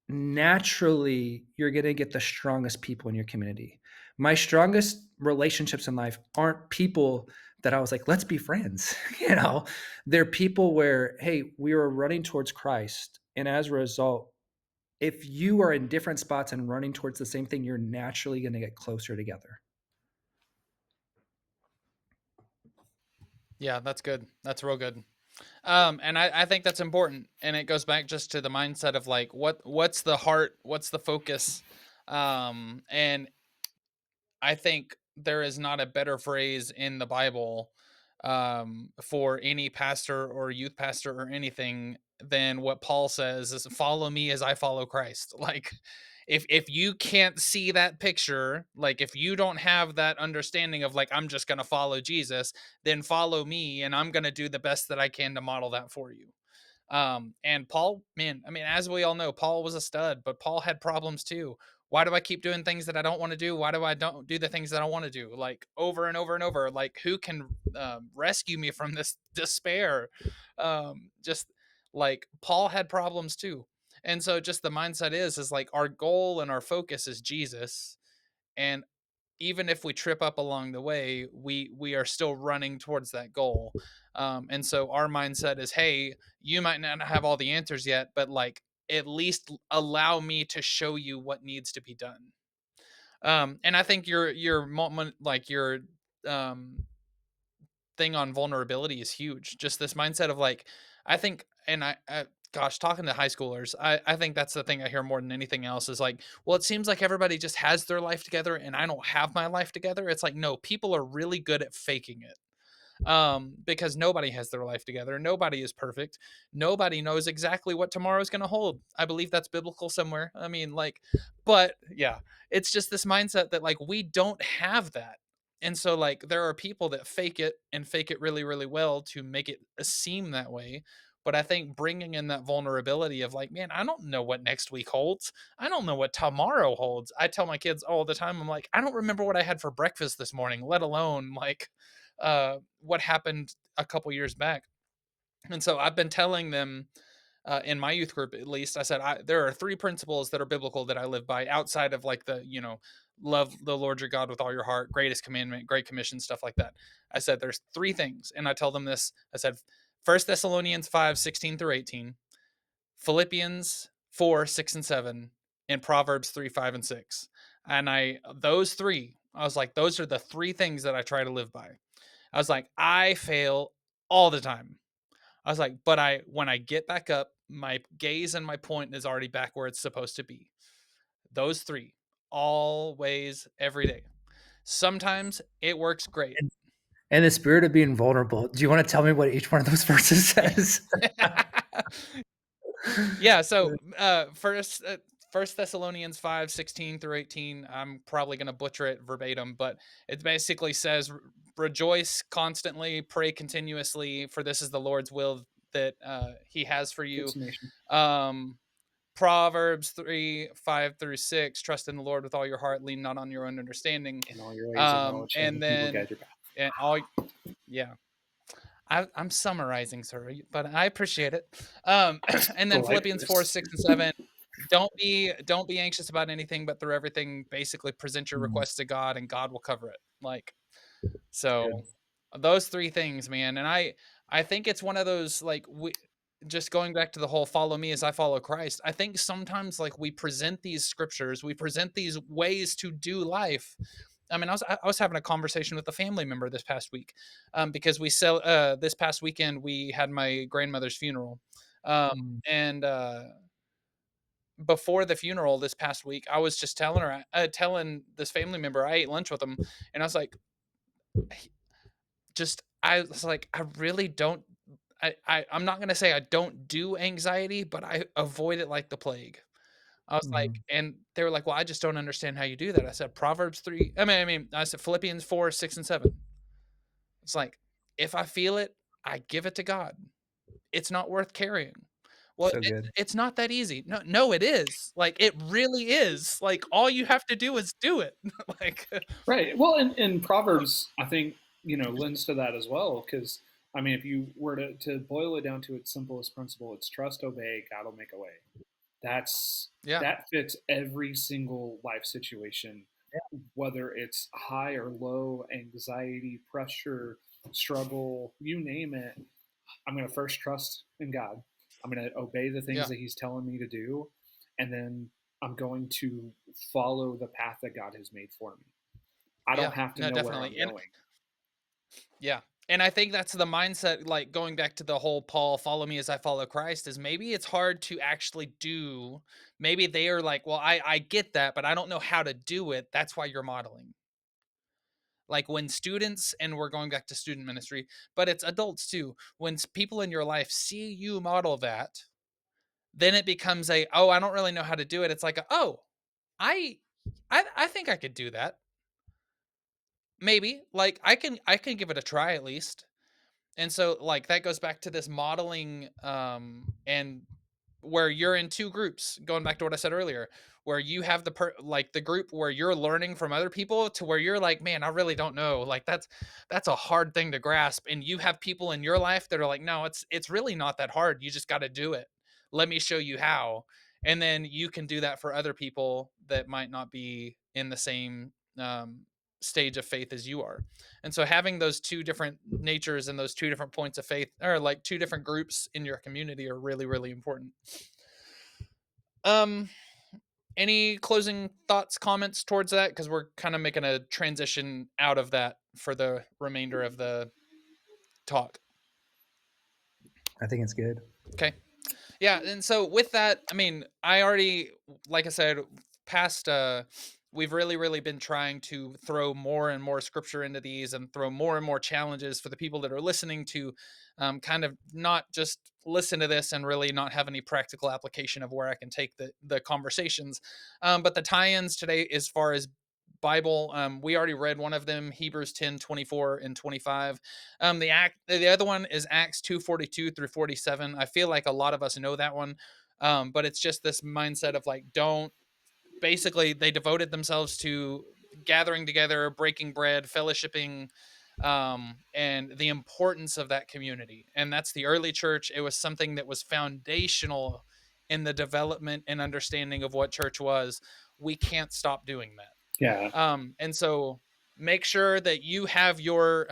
[SPEAKER 2] naturally you're going to get the strongest people in your community. My strongest relationships in life aren't people that I was like, let's be friends. They're people where, hey, we are running towards Christ. And as a result, if you are in different spots and running towards the same thing, you're naturally going to get closer together.
[SPEAKER 1] Yeah, that's good. That's real good. And I think that's important. And it goes back just to the mindset of like what's the heart, what's the focus. And I think there is not a better phrase in the Bible for any pastor or youth pastor or anything than what Paul says is follow me as I follow Christ. Like if you can't see that picture, like if you don't have that understanding of like I'm just going to follow Jesus, then follow me and I'm going to do the best that I can to model that for you. And Paul, man, I mean, as we all know, Paul was a stud, but Paul had problems too. Why do I keep doing things that I don't want to do? Why do I don't do the things that I want to do? Like over and over and over. Like who can rescue me from this despair? Just like Paul had problems too. And so just the mindset is like our goal and our focus is Jesus. And even if we trip up along the way, we are still running towards that goal. And so our mindset is, hey, you might not have all the answers yet, but like at least allow me to show you what needs to be done. And I think your moment, like your um, thing on vulnerability is huge. Just this mindset of like, I think, and gosh, talking to high schoolers, I think that's the thing I hear more than anything else is like, well, it seems like everybody just has their life together and I don't have my life together. It's like, no, people are really good at faking it, because nobody has their life together. Nobody is perfect. Nobody knows exactly what tomorrow is going to hold. I believe that's biblical somewhere. I mean, like, but yeah, it's just this mindset that like we don't have that. And so, like, there are people that fake it and fake it really, really well to make it seem that way. But I think bringing in that vulnerability of like, man, I don't know what next week holds. I don't know what tomorrow holds. I tell my kids all the time, I'm like, I don't remember what I had for breakfast this morning, let alone like what happened a couple years back. And so I've been telling them in my youth group, at least, I said there are three principles that are biblical that I live by outside of like the love the Lord your God with all your heart, greatest commandment, great commission, stuff like that. I said there's three things, and I tell them this. I said First Thessalonians 5:16 through 18, Philippians 4:6 and 7, and Proverbs 3:5 and 6. And those three, I was like, those are the three things that I try to live by. I was like, I fail all the time. I was like, but when I get back up, my gaze and my point is already back where it's supposed to be. Those three, always, every day. Sometimes it works great.
[SPEAKER 2] In the spirit of being vulnerable, do you want to tell me what each one of those verses says?
[SPEAKER 1] Yeah, so First Thessalonians 5:16 through 18. I'm probably gonna butcher it verbatim, but it basically says, rejoice constantly, pray continuously, for this is the Lord's will that he has for
[SPEAKER 3] Good
[SPEAKER 1] you.
[SPEAKER 3] summation.
[SPEAKER 1] Um Proverbs 3:5 through 6, trust in the Lord with all your heart, lean not on your own understanding.
[SPEAKER 3] In all your ways acknowledge him,
[SPEAKER 1] And
[SPEAKER 3] he will
[SPEAKER 1] then
[SPEAKER 3] guide your path.
[SPEAKER 1] and all yeah, I'm summarizing, sir, but I appreciate it. And
[SPEAKER 3] I
[SPEAKER 1] then
[SPEAKER 3] like
[SPEAKER 1] Philippians 4,
[SPEAKER 3] this.
[SPEAKER 1] 6, and 7. Don't be anxious about anything, but through everything, basically present your
[SPEAKER 2] Mm,
[SPEAKER 1] requests to God, and God will cover it. Like
[SPEAKER 2] it's good.
[SPEAKER 1] so, those three things, man. And I think it's one of those like we just going back to the whole follow me as I follow Christ. I think sometimes like we present these scriptures, we present these ways to do life. I mean, I was having a conversation with a family member this past week, because we sell this past weekend we had my grandmother's funeral, um,
[SPEAKER 2] Mm,
[SPEAKER 1] and before the funeral this past week, I was just telling this family member I ate lunch with them, and I was like, I was like, I really don't. I'm not gonna say I don't do anxiety, but I avoid it like the plague. I was like,
[SPEAKER 2] mhm.
[SPEAKER 1] and they were like, "Well, I just don't understand how you do that." I said, "Proverbs 3." I said Philippians 4, 6, and 7. It's like, if I feel it, I give it to God. It's not worth carrying. Well,
[SPEAKER 2] So good.
[SPEAKER 1] it's not that easy. No, no, it is. Like it really is. Like all you have to do is do it. Like,
[SPEAKER 3] Right. Well, in Proverbs, I think lends to that as well. Because I mean, if you were to boil it down to its simplest principle, it's trust, obey, God will make a way. That's
[SPEAKER 1] yeah,
[SPEAKER 3] that fits every single life situation, whether it's high or low, anxiety, pressure, struggle, you name it. I'm going to first trust in God. I'm going to obey the things
[SPEAKER 1] yeah,
[SPEAKER 3] that He's telling me to do, and then I'm going to follow the path that God has made for me. I don't
[SPEAKER 1] yeah.
[SPEAKER 3] have to
[SPEAKER 1] No,
[SPEAKER 3] know where
[SPEAKER 1] definitely.
[SPEAKER 3] I'm
[SPEAKER 1] And
[SPEAKER 3] going.
[SPEAKER 1] yeah. And I think that's the mindset, like going back to the whole Paul, follow me as I follow Christ, is maybe it's hard to actually do. Maybe they are like, well, I get that, but I don't know how to do it. That's why you're modeling. Like when students, and we're going back to student ministry, but it's adults too. When people in your life see you model that, then it becomes oh, I don't really know how to do it. It's like, oh, I, I think I could do that. Maybe like I can give it a try at least. And so like that goes back to this modeling and where you're in two groups, going back to what I said earlier, where you have like the group where you're learning from other people to where you're like, man, I really don't know. Like that's a hard thing to grasp. And you have people in your life that are like, no, it's really not that hard. You just got to do it. Let me show you how. And then you can do that for other people that might not be in the same stage of faith as you are. And so having those two different natures and those two different points of faith, or like two different groups in your community, are really, really important. Um, any closing thoughts, comments towards that? Because we're kind of making a transition out of that for the remainder of the talk.
[SPEAKER 2] I think it's good.
[SPEAKER 1] Okay. Yeah, and so with that, I mean, I already, like I said, past we've really been trying to throw more and more scripture into these and throw more and more challenges for the people that are listening to kind of not just listen to this and really not have any practical application of where I can take the conversations. But the tie-ins today, as far as Bible, we already read one of them, Hebrews 10:24 and 25. The other one is Acts 2:42 through 47. I feel like a lot of us know that one. But it's just this mindset of like, don't, basically they devoted themselves to gathering together, breaking bread, fellowshipping, and the importance of that community. And that's the early church. It was something that was foundational in the development and understanding of what church was. We can't stop doing that.
[SPEAKER 3] Yeah.
[SPEAKER 1] And so make sure that you have your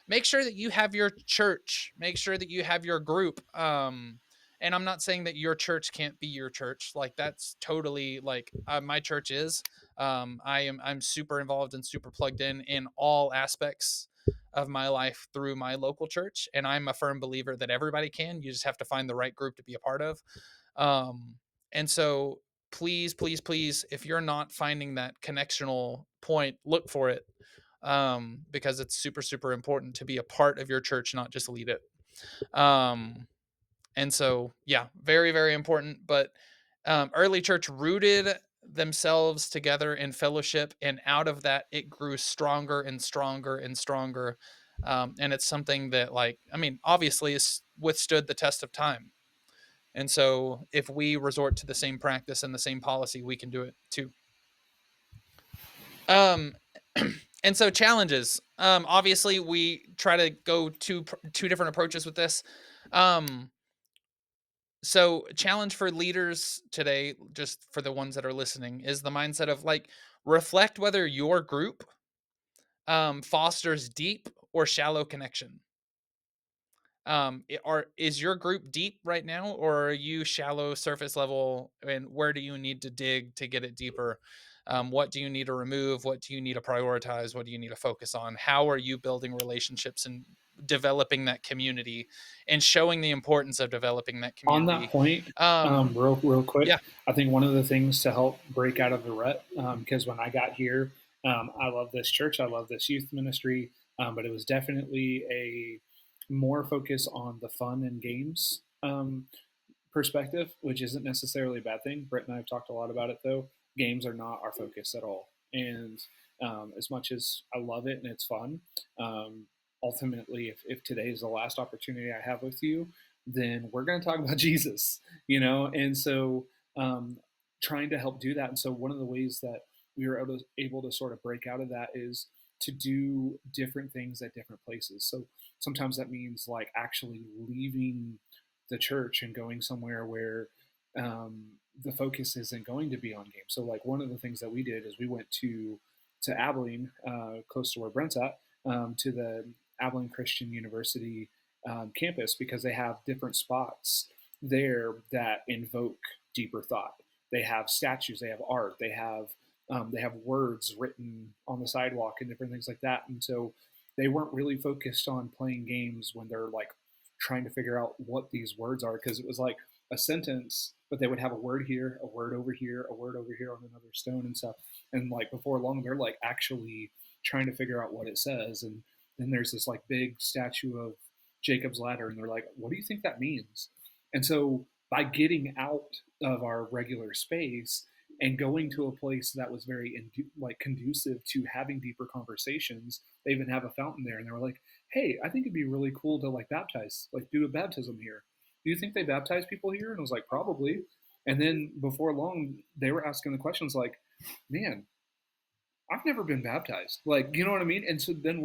[SPEAKER 1] make sure that you have your church, make sure that you have your group. And I'm not saying that your church can't be your church. Like that's totally like my church is. I'm super involved and super plugged in all aspects of my life through my local church, and I'm a firm believer that everybody can. You just have to find the right group to be a part of. And so please, if you're not finding that connectional point, look for it, because it's super important to be a part of your church, not just lead it. And so yeah, very important. But early church rooted themselves together in fellowship, and out of that it grew stronger and stronger and stronger. And it's something that, like, I mean, obviously has withstood the test of time. And so if we resort to the same practice and the same policy, we can do it too. Um, and so challenges. Obviously we try to go two different approaches with this. Um, so challenge for leaders today, just for the ones that are listening, is the mindset of like, reflect whether your group fosters deep or shallow connection. Is your group deep right now, or are you shallow, surface level, and where do you need to dig to get it deeper? What do you need to remove? What do you need to prioritize? What do you need to focus on? How are you building relationships and developing that community, and showing the importance of developing that
[SPEAKER 3] On that
[SPEAKER 1] community?
[SPEAKER 3] point,
[SPEAKER 1] um
[SPEAKER 3] real quick,
[SPEAKER 1] yeah.
[SPEAKER 3] I think one of the things to help break out of the rut, because when I got here, I love this church, I love this youth ministry, but it was definitely a more focus on the fun and games perspective, which isn't necessarily a bad thing. Brett and I have talked a lot about it, though. Games are not our focus at all. And as much as I love it and it's fun, ultimately, if today is the last opportunity I have with you, then we're going to talk about Jesus, you know? And so trying to help do that. And so one of the ways that we were able to sort of break out of that is to do different things at different places. So sometimes that means like actually leaving the church and going somewhere where the focus isn't going to be on games. So like one of the things that we did is we went to Abilene, close to where Brent's at, to the Abilene Christian University campus, because they have different spots there that invoke deeper thought. They have statues, they have art, they have words written on the sidewalk and different things like that. And so they weren't really focused on playing games when they're like trying to figure out what these words are, because it was like a sentence, but they would have a word here, a word over here, a word over here on another stone and stuff. And like before long, they're like actually trying to figure out what it says. And then there's this like big statue of Jacob's ladder, and they're like, "What do you think that means?" And so by getting out of our regular space and going to a place that was very like conducive to having deeper conversations, they even have a fountain there, and they were like, "Hey, I think it'd be really cool to like baptize, like do a baptism here." do you think they baptize people here? And I was like, probably. And then before long, they were asking the questions like, man, I've never been baptized. Like, you know what I mean? And so then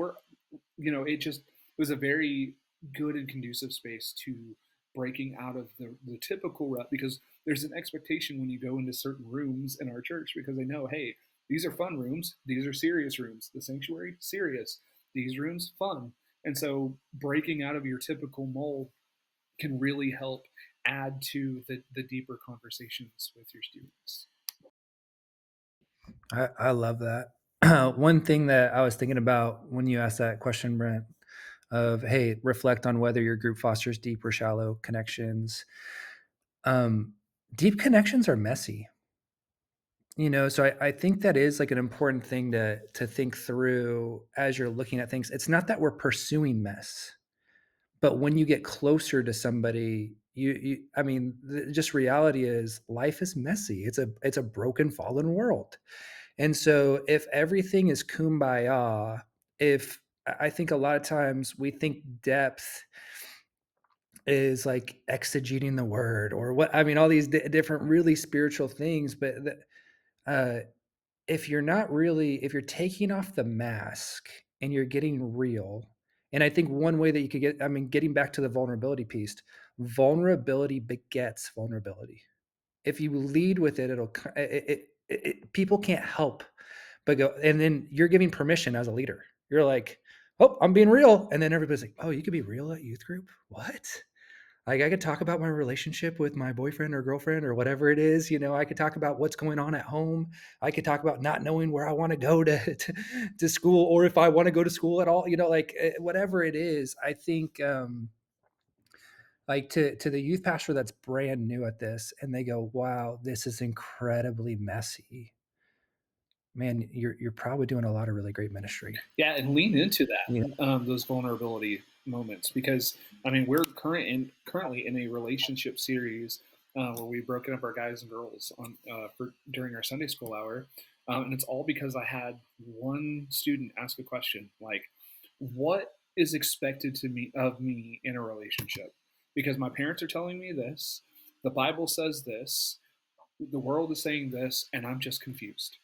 [SPEAKER 3] it was a very good and conducive space to breaking out of the typical rut, because there's an expectation when you go into certain rooms in our church, because they know, hey, these are fun rooms, these are serious rooms. The sanctuary, serious. These rooms, fun. And so breaking out of your typical mold can really help add to the deeper conversations with your students.
[SPEAKER 2] I love that. One thing that I was thinking about when you asked that question, Brent, of hey, reflect on whether your group fosters deep or shallow connections. Um, Deep connections are messy, so I think that is like an important thing to think through as you're looking at things. It's not that we're pursuing mess, but when you get closer to somebody, you I mean, just reality is life is messy. It's a broken, fallen world. And so if everything is kumbaya, if I think a lot of times we think depth is like exegeting the word or what I mean, all these different really spiritual things, but uh, if you're not really, if you're taking off the mask and you're getting real, and I think one way that you could get, I mean, getting back to the vulnerability piece, vulnerability begets vulnerability. If you lead with it, people can't help but go, and then you're giving permission as a leader. You're like, "Oh, I'm being real," and then everybody's like, "Oh, you could be real at youth group? What?" Like I could talk about my relationship with my boyfriend or girlfriend or whatever it is. I could talk about what's going on at home. I could talk about not knowing where I want to go to school, or if I want to go to school at all. Like whatever it is. I think like to the youth pastor that's brand new at this, and they go, "Wow, this is incredibly messy." Man, you're probably doing a lot of really great ministry.
[SPEAKER 3] Yeah, and lean into
[SPEAKER 2] You
[SPEAKER 3] that, those vulnerability moments, because I mean we're currently in a relationship series where we've broken up our guys and girls on for during our Sunday school hour, and it's all because I had one student ask a question like, "What is expected to me of me in a relationship?" Because my parents are telling me this, the Bible says this, the world is saying this, and I'm just confused.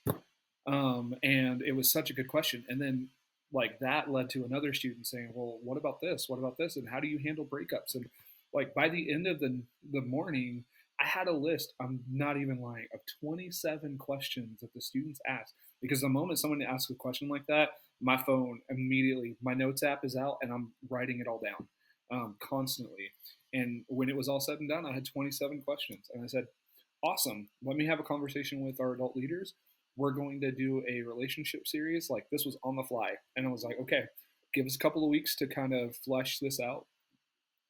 [SPEAKER 3] And it was such a good question. And then like that led to another student saying, "Well, what about this? What about this? And how do you handle breakups?" And like by the end of the morning, I had a list. I'm not even lying, of 27 questions that the students asked. Because the moment someone asks a question like that, my phone immediately, my notes app is out, and I'm writing it all down constantly. And when it was all said and done, I had 27 questions, and I said, awesome, let me have a conversation with our adult leaders. We're going to do a relationship series. Like this was on the fly. And I was like, okay, give us a couple of weeks to kind of flesh this out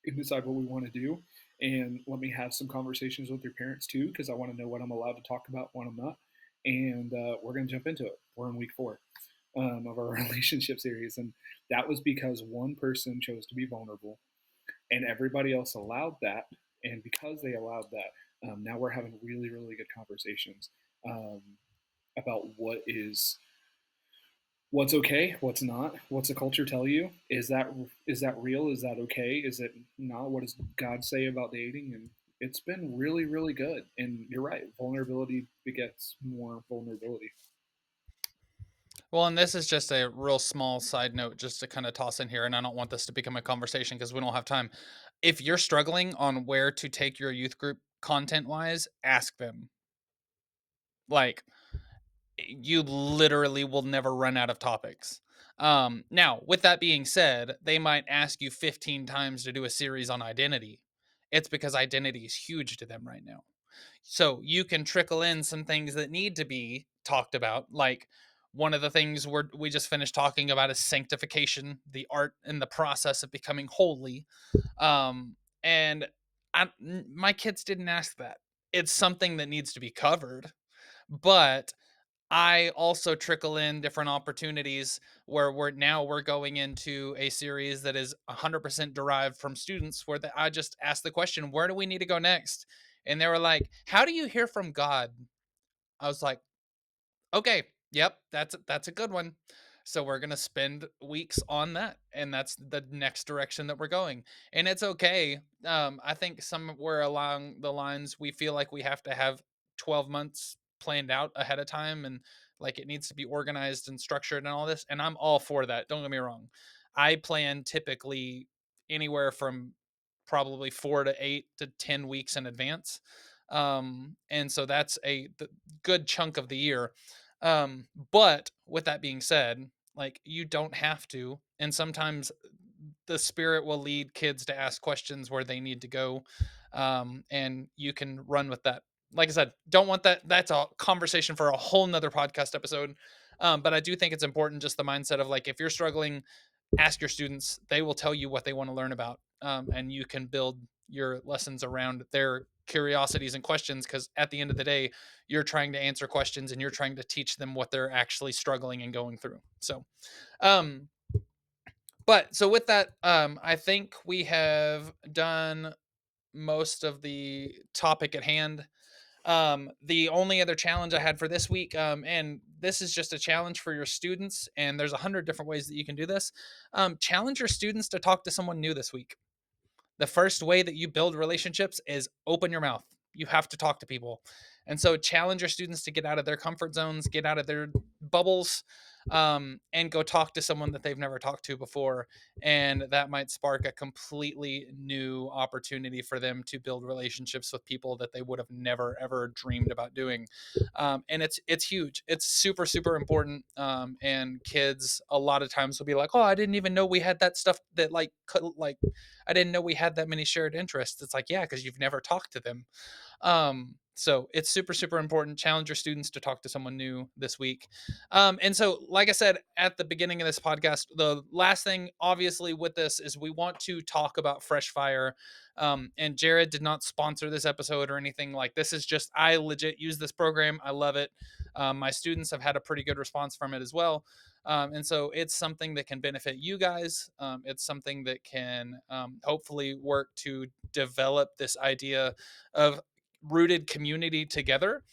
[SPEAKER 3] and decide what we want to do. And let me have some conversations with your parents too, because I want to know what I'm allowed to talk about, what I'm not. And we're going to jump into it. We're in week 4 of our relationship series. And that was because one person chose to be vulnerable and everybody else allowed that. And because they allowed that, now we're having really, really good conversations um, about what's okay, what's not, what's the culture tell you, is that real, is that okay, is it not, what does God say about dating? And it's been really, really good. And you're right, vulnerability begets more vulnerability.
[SPEAKER 1] Well, and this is just a real small side note just to kind of toss in here, and I don't want this to become a conversation because we don't have time. If you're struggling on where to take your youth group content wise, ask them. Like, you literally will never run out of topics. Now, with that being said, they might ask you 15 times to do a series on identity. It's because identity is huge to them right now. So you can trickle in some things that need to be talked about. Like one of the things we just finished talking about is sanctification, the art and the process of becoming holy. And my kids didn't ask that. It's something that needs to be covered, but I also trickle in different opportunities where we're going into a series that is 100% derived from students where I just asked the question, where do we need to go next? And they were like, how do you hear from God? I was like, okay, yep, that's a good one. So we're going to spend weeks on that. And that's the next direction that we're going. And it's okay. I think somewhere along the lines, we feel like we have to have 12 months planned out ahead of time. And like it needs to be organized and structured and all this. And I'm all for that. Don't get me wrong. I plan typically anywhere from probably 4 to 8 to 10 weeks in advance. And so that's a good chunk of the year. But with that being said, like you don't have to. And sometimes the spirit will lead kids to ask questions where they need to go. And you can run with that. Like I said, don't want that. That's a conversation for a whole nother podcast episode. But I do think it's important, just the mindset of like, if you're struggling, ask your students. They will tell you what they want to learn about. And you can build your lessons around their curiosities and questions, because at the end of the day, you're trying to answer questions and you're trying to teach them what they're actually struggling and going through. So um but so with that, I think we have done most of the topic at hand. The only other challenge I had for this week, and this is just a challenge for your students, and there's 100 different ways that you can do this. Challenge your students to talk to someone new this week. The first way that you build relationships is open your mouth. You have to talk to people. And so challenge your students to get out of their comfort zones, get out of their bubbles, and go talk to someone that they've never talked to before. And that might spark a completely new opportunity for them to build relationships with people that they would have never ever dreamed about doing. And it's huge. It's super super important. And kids a lot of times will be like, "Oh, I didn't even know we had that stuff that like I didn't know we had that many shared interests." It's like, yeah, because you've never talked to them. So it's super, super important. Challenge your students to talk to someone new this week. And so, like I said at the beginning of this podcast, the last thing, obviously, with this is we want to talk about Fresh Fire. And Jared did not sponsor this episode or anything. Like, this is just, I legit use this program. I love it. My students have had a pretty good response from it as well. And so it's something that can benefit you guys. It's something that can hopefully work to develop this idea of rooted community together.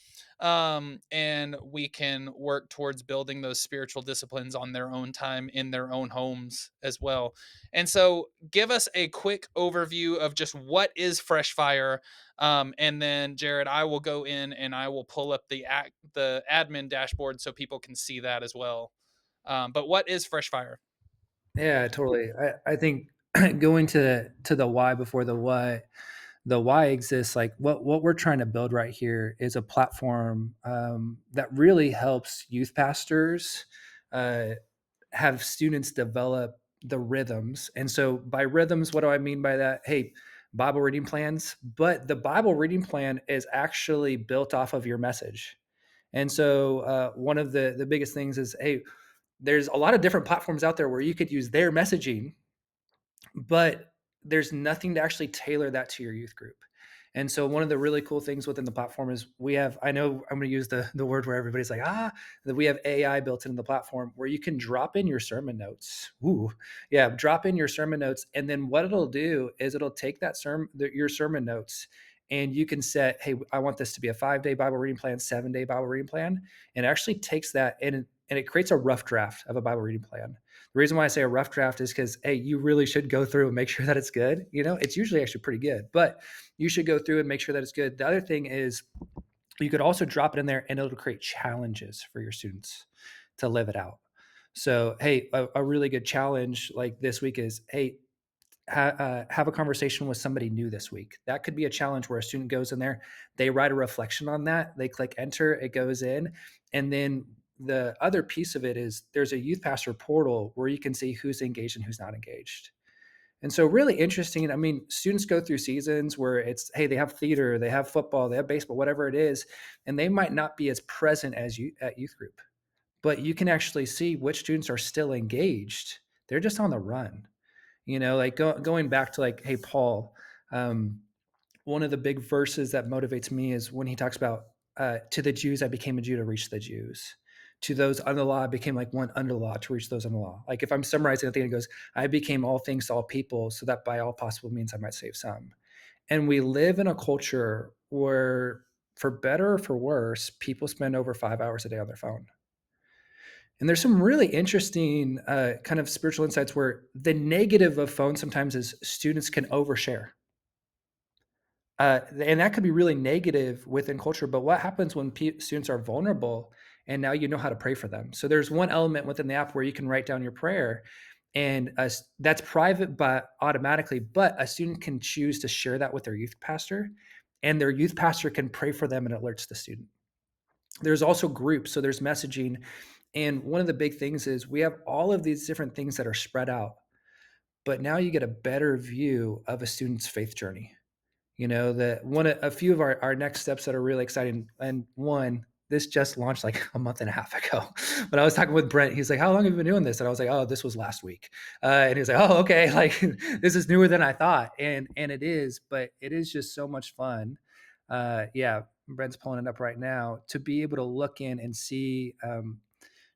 [SPEAKER 1] And we can work towards building those spiritual disciplines on their own time in their own homes as well. And so give us a quick overview of just what is Fresh Fire. And then Jared, I will go in and I will pull up the admin dashboard so people can see that as well. But what is Fresh Fire?
[SPEAKER 2] Yeah, totally. I think going to the why before the what, the why exists. Like what we're trying to build right here is a platform that really helps youth pastors uh, have students develop the rhythms. And so by rhythms, what do I mean by that? Hey, Bible reading plans, but the Bible reading plan is actually built off of your message. And so one of the biggest things is, hey, there's a lot of different platforms out there where you could use their messaging, but there's nothing to actually tailor that to your youth group. And so one of the really cool things within the platform is we have, I know I'm going to use the word where everybody's like, that we have AI built into the platform where you can drop in your sermon notes. Ooh, yeah, drop in your sermon notes. And then what it'll do is it'll take that your sermon notes, and you can set, hey, I want this to be a 5-day Bible reading plan, 7-day Bible reading plan. And it actually takes that and it creates a rough draft of a Bible reading plan. The reason why I say a rough draft is because, hey, you really should go through and make sure that it's good. You know, it's usually actually pretty good, but you should go through and make sure that it's good. The other thing is you could also drop it in there and it'll create challenges for your students to live it out. So, hey, a really good challenge like this week is, hey, have a conversation with somebody new this week. That could be a challenge where a student goes in there, they write a reflection on that, they click enter, it goes in. And then the other piece of it is there's a youth pastor portal where you can see who's engaged and who's not engaged. And so really interesting. I mean, students go through seasons where it's, hey, they have theater, they have football, they have baseball, whatever it is, and they might not be as present as you at youth group. But you can actually see which students are still engaged. They're just on the run. You know, like going back to like, hey, Paul, um, one of the big verses that motivates me is when he talks about to the Jews, I became a Jew to reach the Jews. To those under the law, I became like one under the law to reach those under the law. Like if I'm summarizing, I think it goes, I became all things to all people so that by all possible means I might save some. And we live in a culture where, for better or for worse, people spend over 5 hours a day on their phone. And there's some really interesting kind of spiritual insights where the negative of phones sometimes is students can overshare. And that could be really negative within culture. But what happens when students are vulnerable and now you know how to pray for them? So there's one element within the app where you can write down your prayer, and that's private, but automatically. But a student can choose to share that with their youth pastor, and their youth pastor can pray for them and alerts the student. There's also groups, so there's messaging. And one of the big things is we have all of these different things that are spread out, but now you get a better view of a student's faith journey. You know, a few of our next steps that are really exciting. And one, this just launched like a month and a half ago. But I was talking with Brent. He's like, "How long have you been doing this?" And I was like, "Oh, this was last week." And he's like, "Oh, okay. Like this is newer than I thought." And it is, but it is just so much fun. Yeah, Brent's pulling it up right now to be able to look in and see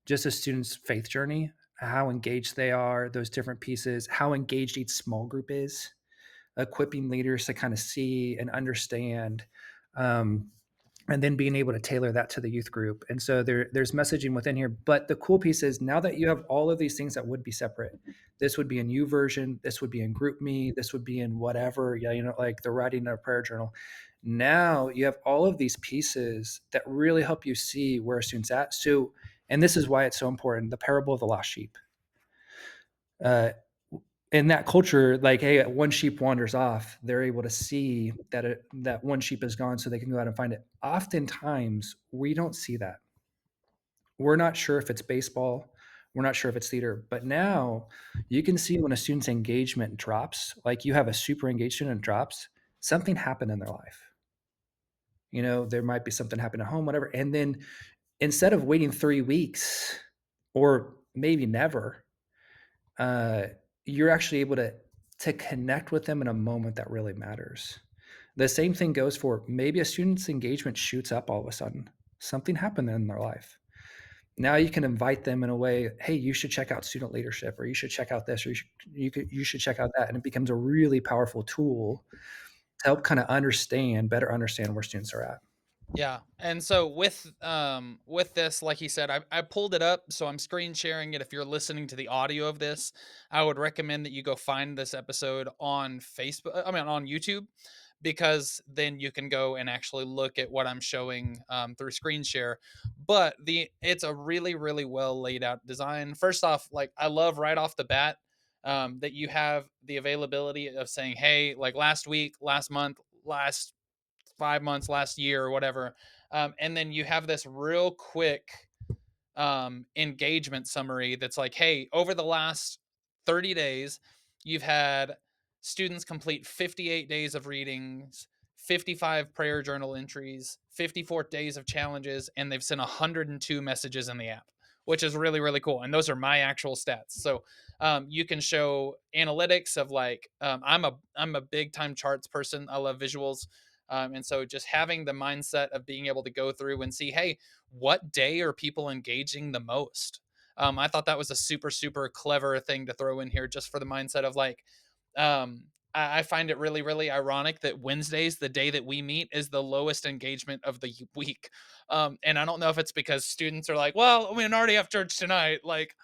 [SPEAKER 2] just a student's faith journey, how engaged they are, those different pieces, how engaged each small group is, equipping leaders to kind of see and understand, um, and then being able to tailor that to the youth group. And so there's messaging within here. But the cool piece is now that you have all of these things that would be separate, this would be in U version, this would be in group me, this would be in whatever, yeah, like the writing of a prayer journal. Now you have all of these pieces that really help you see where a student's at. So, and this is why it's so important, the parable of the lost sheep. Uh, in that culture, like, hey, one sheep wanders off, they're able to see that one sheep is gone, so they can go out and find it. Oftentimes, we don't see that. We're not sure if it's baseball, we're not sure if it's theater, but now you can see when a student's engagement drops, like you have a super engaged student drops, something happened in their life. There might be something happened at home, whatever, and then instead of waiting 3 weeks or maybe never, uh, you're actually able to connect with them in a moment that really matters. The same thing goes for maybe a student's engagement shoots up all of a sudden. Something happened in their life. Now you can invite them in a way, hey, you should check out student leadership, or you should check out this, or you should check out that. And it becomes a really powerful tool to help kind of better understand where students are at.
[SPEAKER 1] Yeah. And so with this, like he said, I pulled it up, so I'm screen sharing it. If you're listening to the audio of this, I would recommend that you go find this episode on Facebook, I mean on YouTube, because then you can go and actually look at what I'm showing through screen share. But the it's a really, really well laid out design. First off, like I love right off the bat that you have the availability of saying, hey, like last week, last month, last 5 months, last year, or whatever. And then you have this real quick engagement summary that's like, hey, over the last 30 days, you've had students complete 58 days of readings, 55 prayer journal entries, 54 days of challenges, and they've sent 102 messages in the app, which is really, really cool. And those are my actual stats. So you can show analytics of like, I'm a big time charts person. I love visuals. And so just having the mindset of being able to go through and see, hey, what day are people engaging the most? I thought that was a super, super clever thing to throw in here just for the mindset of like, I find it really, really ironic that Wednesdays, the day that we meet, is the lowest engagement of the week. And I don't know if it's because students are like, well, we already have church tonight, like,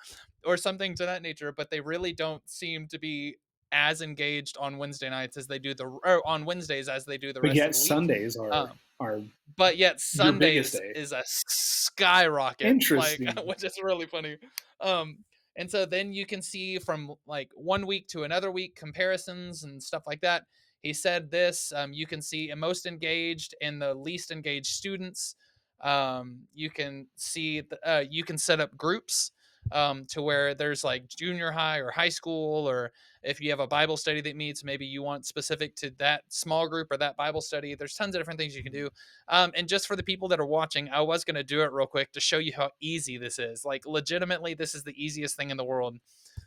[SPEAKER 1] or something to that nature, but they really don't seem to be as engaged on Wednesday nights as they do or on Wednesdays as they do the
[SPEAKER 3] But
[SPEAKER 1] rest of
[SPEAKER 3] yet
[SPEAKER 1] the week.
[SPEAKER 3] Sundays
[SPEAKER 1] Um,
[SPEAKER 3] are
[SPEAKER 1] but yet
[SPEAKER 3] your biggest
[SPEAKER 1] Sundays
[SPEAKER 3] day.
[SPEAKER 1] is a skyrocket, like,
[SPEAKER 3] Interesting.
[SPEAKER 1] which is really funny. Um, and so then you can see from like one week to another week comparisons and stuff like that. He said this, you can see most engaged and the least engaged students. You can see, you can set up groups to where there's like junior high or high school, or if you have a Bible study that meets, maybe you want specific to that small group or that Bible study. There's tons of different things you can do. And just for the people that are watching, I was going to do it real quick to show you how easy this is. Like, legitimately, this is the easiest thing in the world.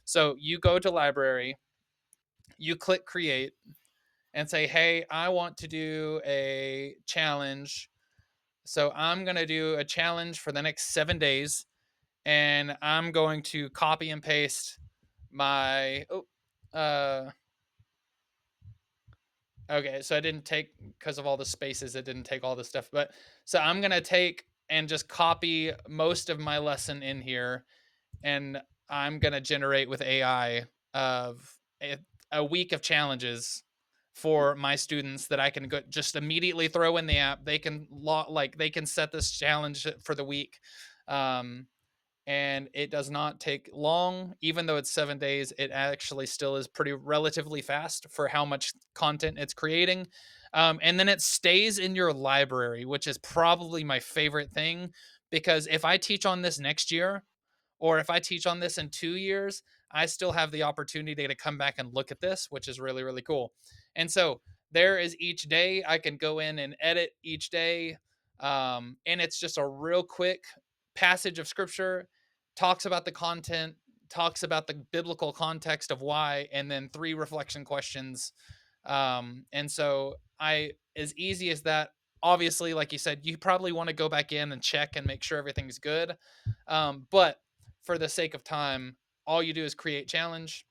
[SPEAKER 1] So you go to library, you click create, and say, hey, I want to do a challenge. So I'm going to do a challenge for the next 7 days, and I'm going to copy and paste my. Oh, uh, okay, so I didn't take, because of all the spaces, it didn't take all the stuff. But so I'm gonna take and just copy most of my lesson in here, and I'm gonna generate with AI of a week of challenges for my students that I can just immediately throw in the app. They can they can set this challenge for the week. Um, and it does not take long. Even though it's 7 days, it actually still is pretty relatively fast for how much content it's creating. And then it stays in your library, which is probably my favorite thing, because if I teach on this next year, or if I teach on this in 2 years, I still have the opportunity to come back and look at this, which is really, really cool. And so there is each day I can go in and edit each day. And it's just a real quick passage of scripture, talks about the content, talks about the biblical context of why, and then 3 reflection questions. And so as easy as that, obviously, like you said, you probably want to go back in and check and make sure everything's good. But for the sake of time, all you do is create challenge,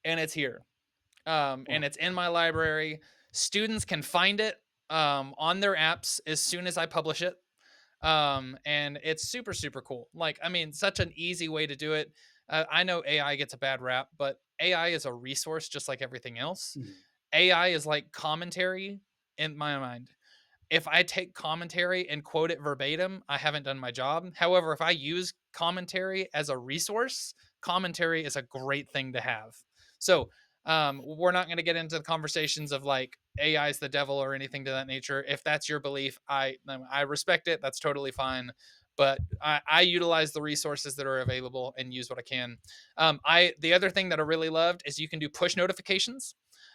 [SPEAKER 1] and it's here. And
[SPEAKER 3] Wow.
[SPEAKER 1] it's in my library. Students can find it on their apps as soon as I publish it. And it's super, super cool. Like, I mean, such an easy way to do it. I know AI gets a bad rap, but AI is a resource just like everything else.
[SPEAKER 3] Mhm.
[SPEAKER 1] AI is like commentary in my mind. If I take commentary and quote it verbatim, I haven't done my job. However, if I use commentary as a resource, commentary is a great thing to have. So, we're not going to get into the conversations of like AI is the devil or anything to that nature. If that's your belief, I respect it. That's totally fine. But I utilize the resources that are available and use what I can. I The other thing that I really loved is you can do push notifications.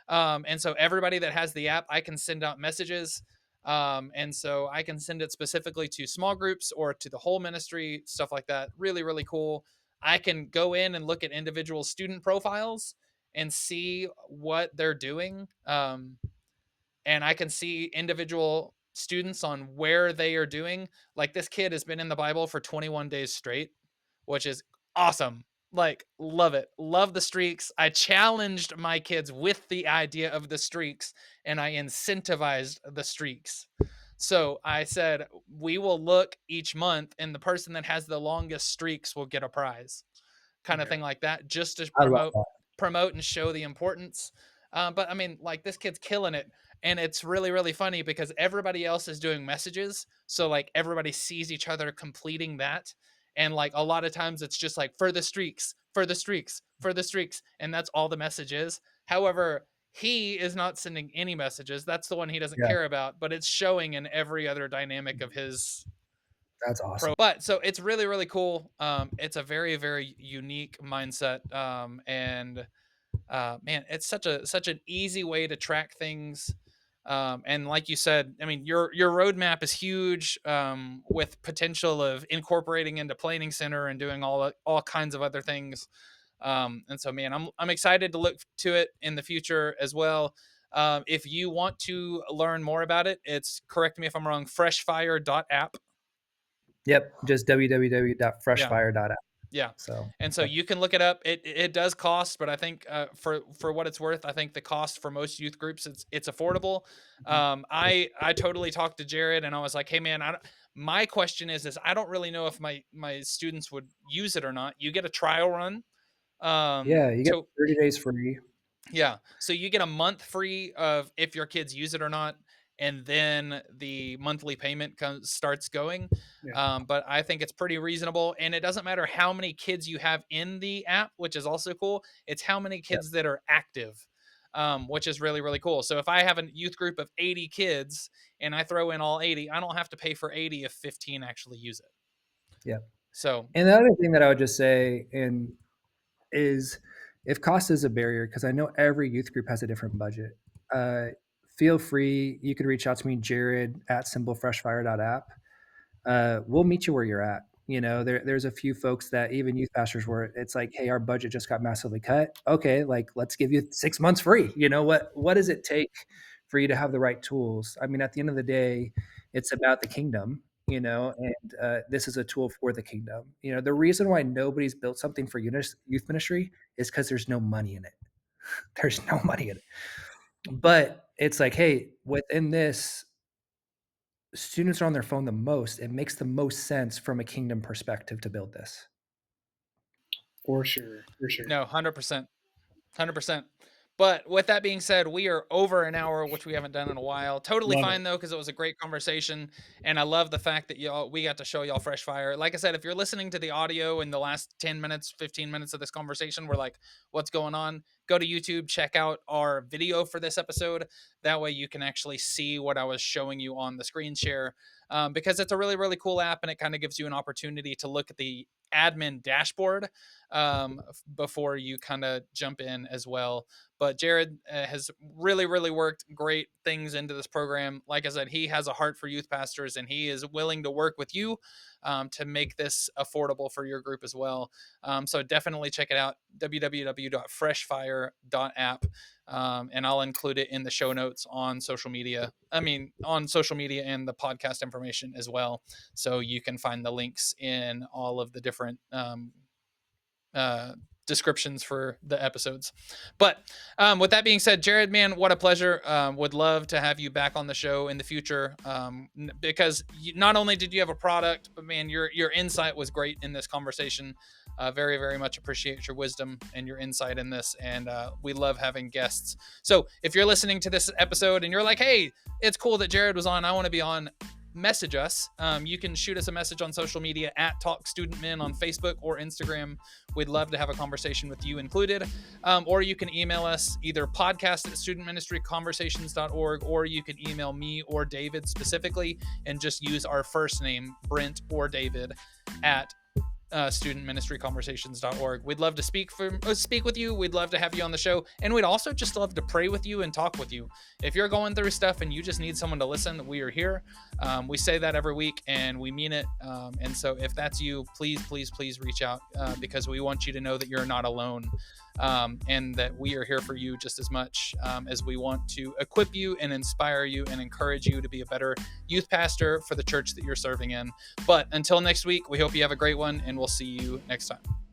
[SPEAKER 1] And so everybody that has the app, I can send out messages, and so I can send it specifically to small groups or to the whole ministry, stuff like that. Really, really cool. I can go in and look at individual student profiles and see what they're doing. And I can see individual students on where they are doing. Like this kid has been in the Bible for 21 days straight, which is awesome. Like, love it. Love the streaks. I challenged my kids with the idea of the streaks, and I incentivized the streaks. So I said, we will look each month, and the person that has the longest streaks will get a prize, kind of
[SPEAKER 3] Yeah.
[SPEAKER 1] thing like that, just to
[SPEAKER 2] I love that.
[SPEAKER 1] promote and show the importance. But I mean, like this kid's killing it, and it's really, really funny because everybody else is doing messages, so like everybody sees each other completing that, and like a lot of times it's just like for the streaks, for the streaks, for the streaks, and that's all the message is. However, he is not sending any messages. That's the one he doesn't
[SPEAKER 2] Yeah,
[SPEAKER 1] care about, but it's showing in every other dynamic of his
[SPEAKER 2] that's awesome.
[SPEAKER 1] but so it's really, really cool. It's a very, very unique mindset. And man, it's such an easy way to track things. And like you said, I mean, your roadmap is huge, with potential of incorporating into Planning Center and doing all kinds of other things. And so, man, I'm excited to look to it in the future as well. If you want to learn more about it, it's, correct me if I'm wrong, freshfire.app.
[SPEAKER 2] Yep, just
[SPEAKER 1] Yeah.
[SPEAKER 2] www.freshfire.app.
[SPEAKER 1] Yeah.
[SPEAKER 2] So,
[SPEAKER 1] And so
[SPEAKER 2] yeah.
[SPEAKER 1] you can look it up. It does cost, but I think for what it's worth, I think the cost for most youth groups it's affordable.
[SPEAKER 3] Mhm.
[SPEAKER 1] I totally talked to Jared and I was like, hey man, my question is I don't really know if my students would use it or not. You get a trial run.
[SPEAKER 2] Yeah, you get
[SPEAKER 1] So
[SPEAKER 2] 30 days free.
[SPEAKER 1] yeah. So you get a month free of if your kids use it or not, and then the monthly payment starts going.
[SPEAKER 3] Yeah.
[SPEAKER 1] But I think it's pretty reasonable, and it doesn't matter how many kids you have in the app, which is also cool. It's how many
[SPEAKER 2] Yep,
[SPEAKER 1] kids that are active, which is really, really cool. So if I have a youth group of 80 kids and I throw in all 80, I don't have to pay for 80 if 15 actually use it.
[SPEAKER 2] yep.
[SPEAKER 1] So
[SPEAKER 2] And the other thing that I would just say is if cost is a barrier, because I know every youth group has a different budget, uh, feel free. You could reach out to me, Jared at simplefreshfire.app. We'll meet you where you're at. There's a few folks that even youth pastors where it's like, hey, our budget just got massively cut. Okay, like let's give you 6 months free. What does it take for you to have the right tools? I mean, at the end of the day, it's about the kingdom. And this is a tool for the kingdom. The reason why nobody's built something for youth ministry is because there's no money in it. There's no money in it. But it's like, hey, within this, students are on their phone the most, it makes the most sense from a kingdom perspective to build this.
[SPEAKER 3] For sure, for sure.
[SPEAKER 1] No, 100%. 100%. But with that being said, we are over an hour, which we haven't done in a while. Totally
[SPEAKER 3] Love it.
[SPEAKER 1] fine though, because it was a great conversation, and I love the fact that y'all we got to show y'all fresh fire. Like I said, if you're listening to the audio in the last 10 minutes, 15 minutes of this conversation, we're like, what's going on? Go to YouTube, check out our video for this episode. That way you can actually see what I was showing you on the screen share, because it's a really, really cool app, and it kind of gives you an opportunity to look at the admin dashboard before you kind of jump in as well. But Jared has really, really worked great things into this program. Like I said, he has a heart for youth pastors, and he is willing to work with you to make this affordable for your group as well. So definitely check it out, www.freshfire.app. And I'll include it in the show notes on social media. I mean, on social media and the podcast information as well. So you can find the links in all of the different uh, descriptions for the episodes. But with that being said, Jared, man, what a pleasure. Would love to have you back on the show in the future, because not only did you have a product, but man, your insight was great in this conversation. Very, very much appreciate your wisdom and your insight in this. And we love having guests. So if you're listening to this episode and you're like, hey, it's cool that Jared was on, I want to be on, message us. You can shoot us a message on social media at Talk Student Men on Facebook or Instagram. We'd love to have a conversation with you included. Or you can email us either podcast@studentministryconversations.org, or you can email me or David specifically and just use our first name, Brent or David, at studentministryconversations.org. We'd love to speak with you. We'd love to have you on the show, and we'd also just love to pray with you and talk with you. If you're going through stuff and you just need someone to listen, we are here. We say that every week, and we mean it. And so if that's you, please, please, please reach out, because we want you to know that you're not alone, and that we are here for you just as much as we want to equip you and inspire you and encourage you to be a better youth pastor for the church that you're serving in. But until next week, we hope you have a great one, and we'll see you next time.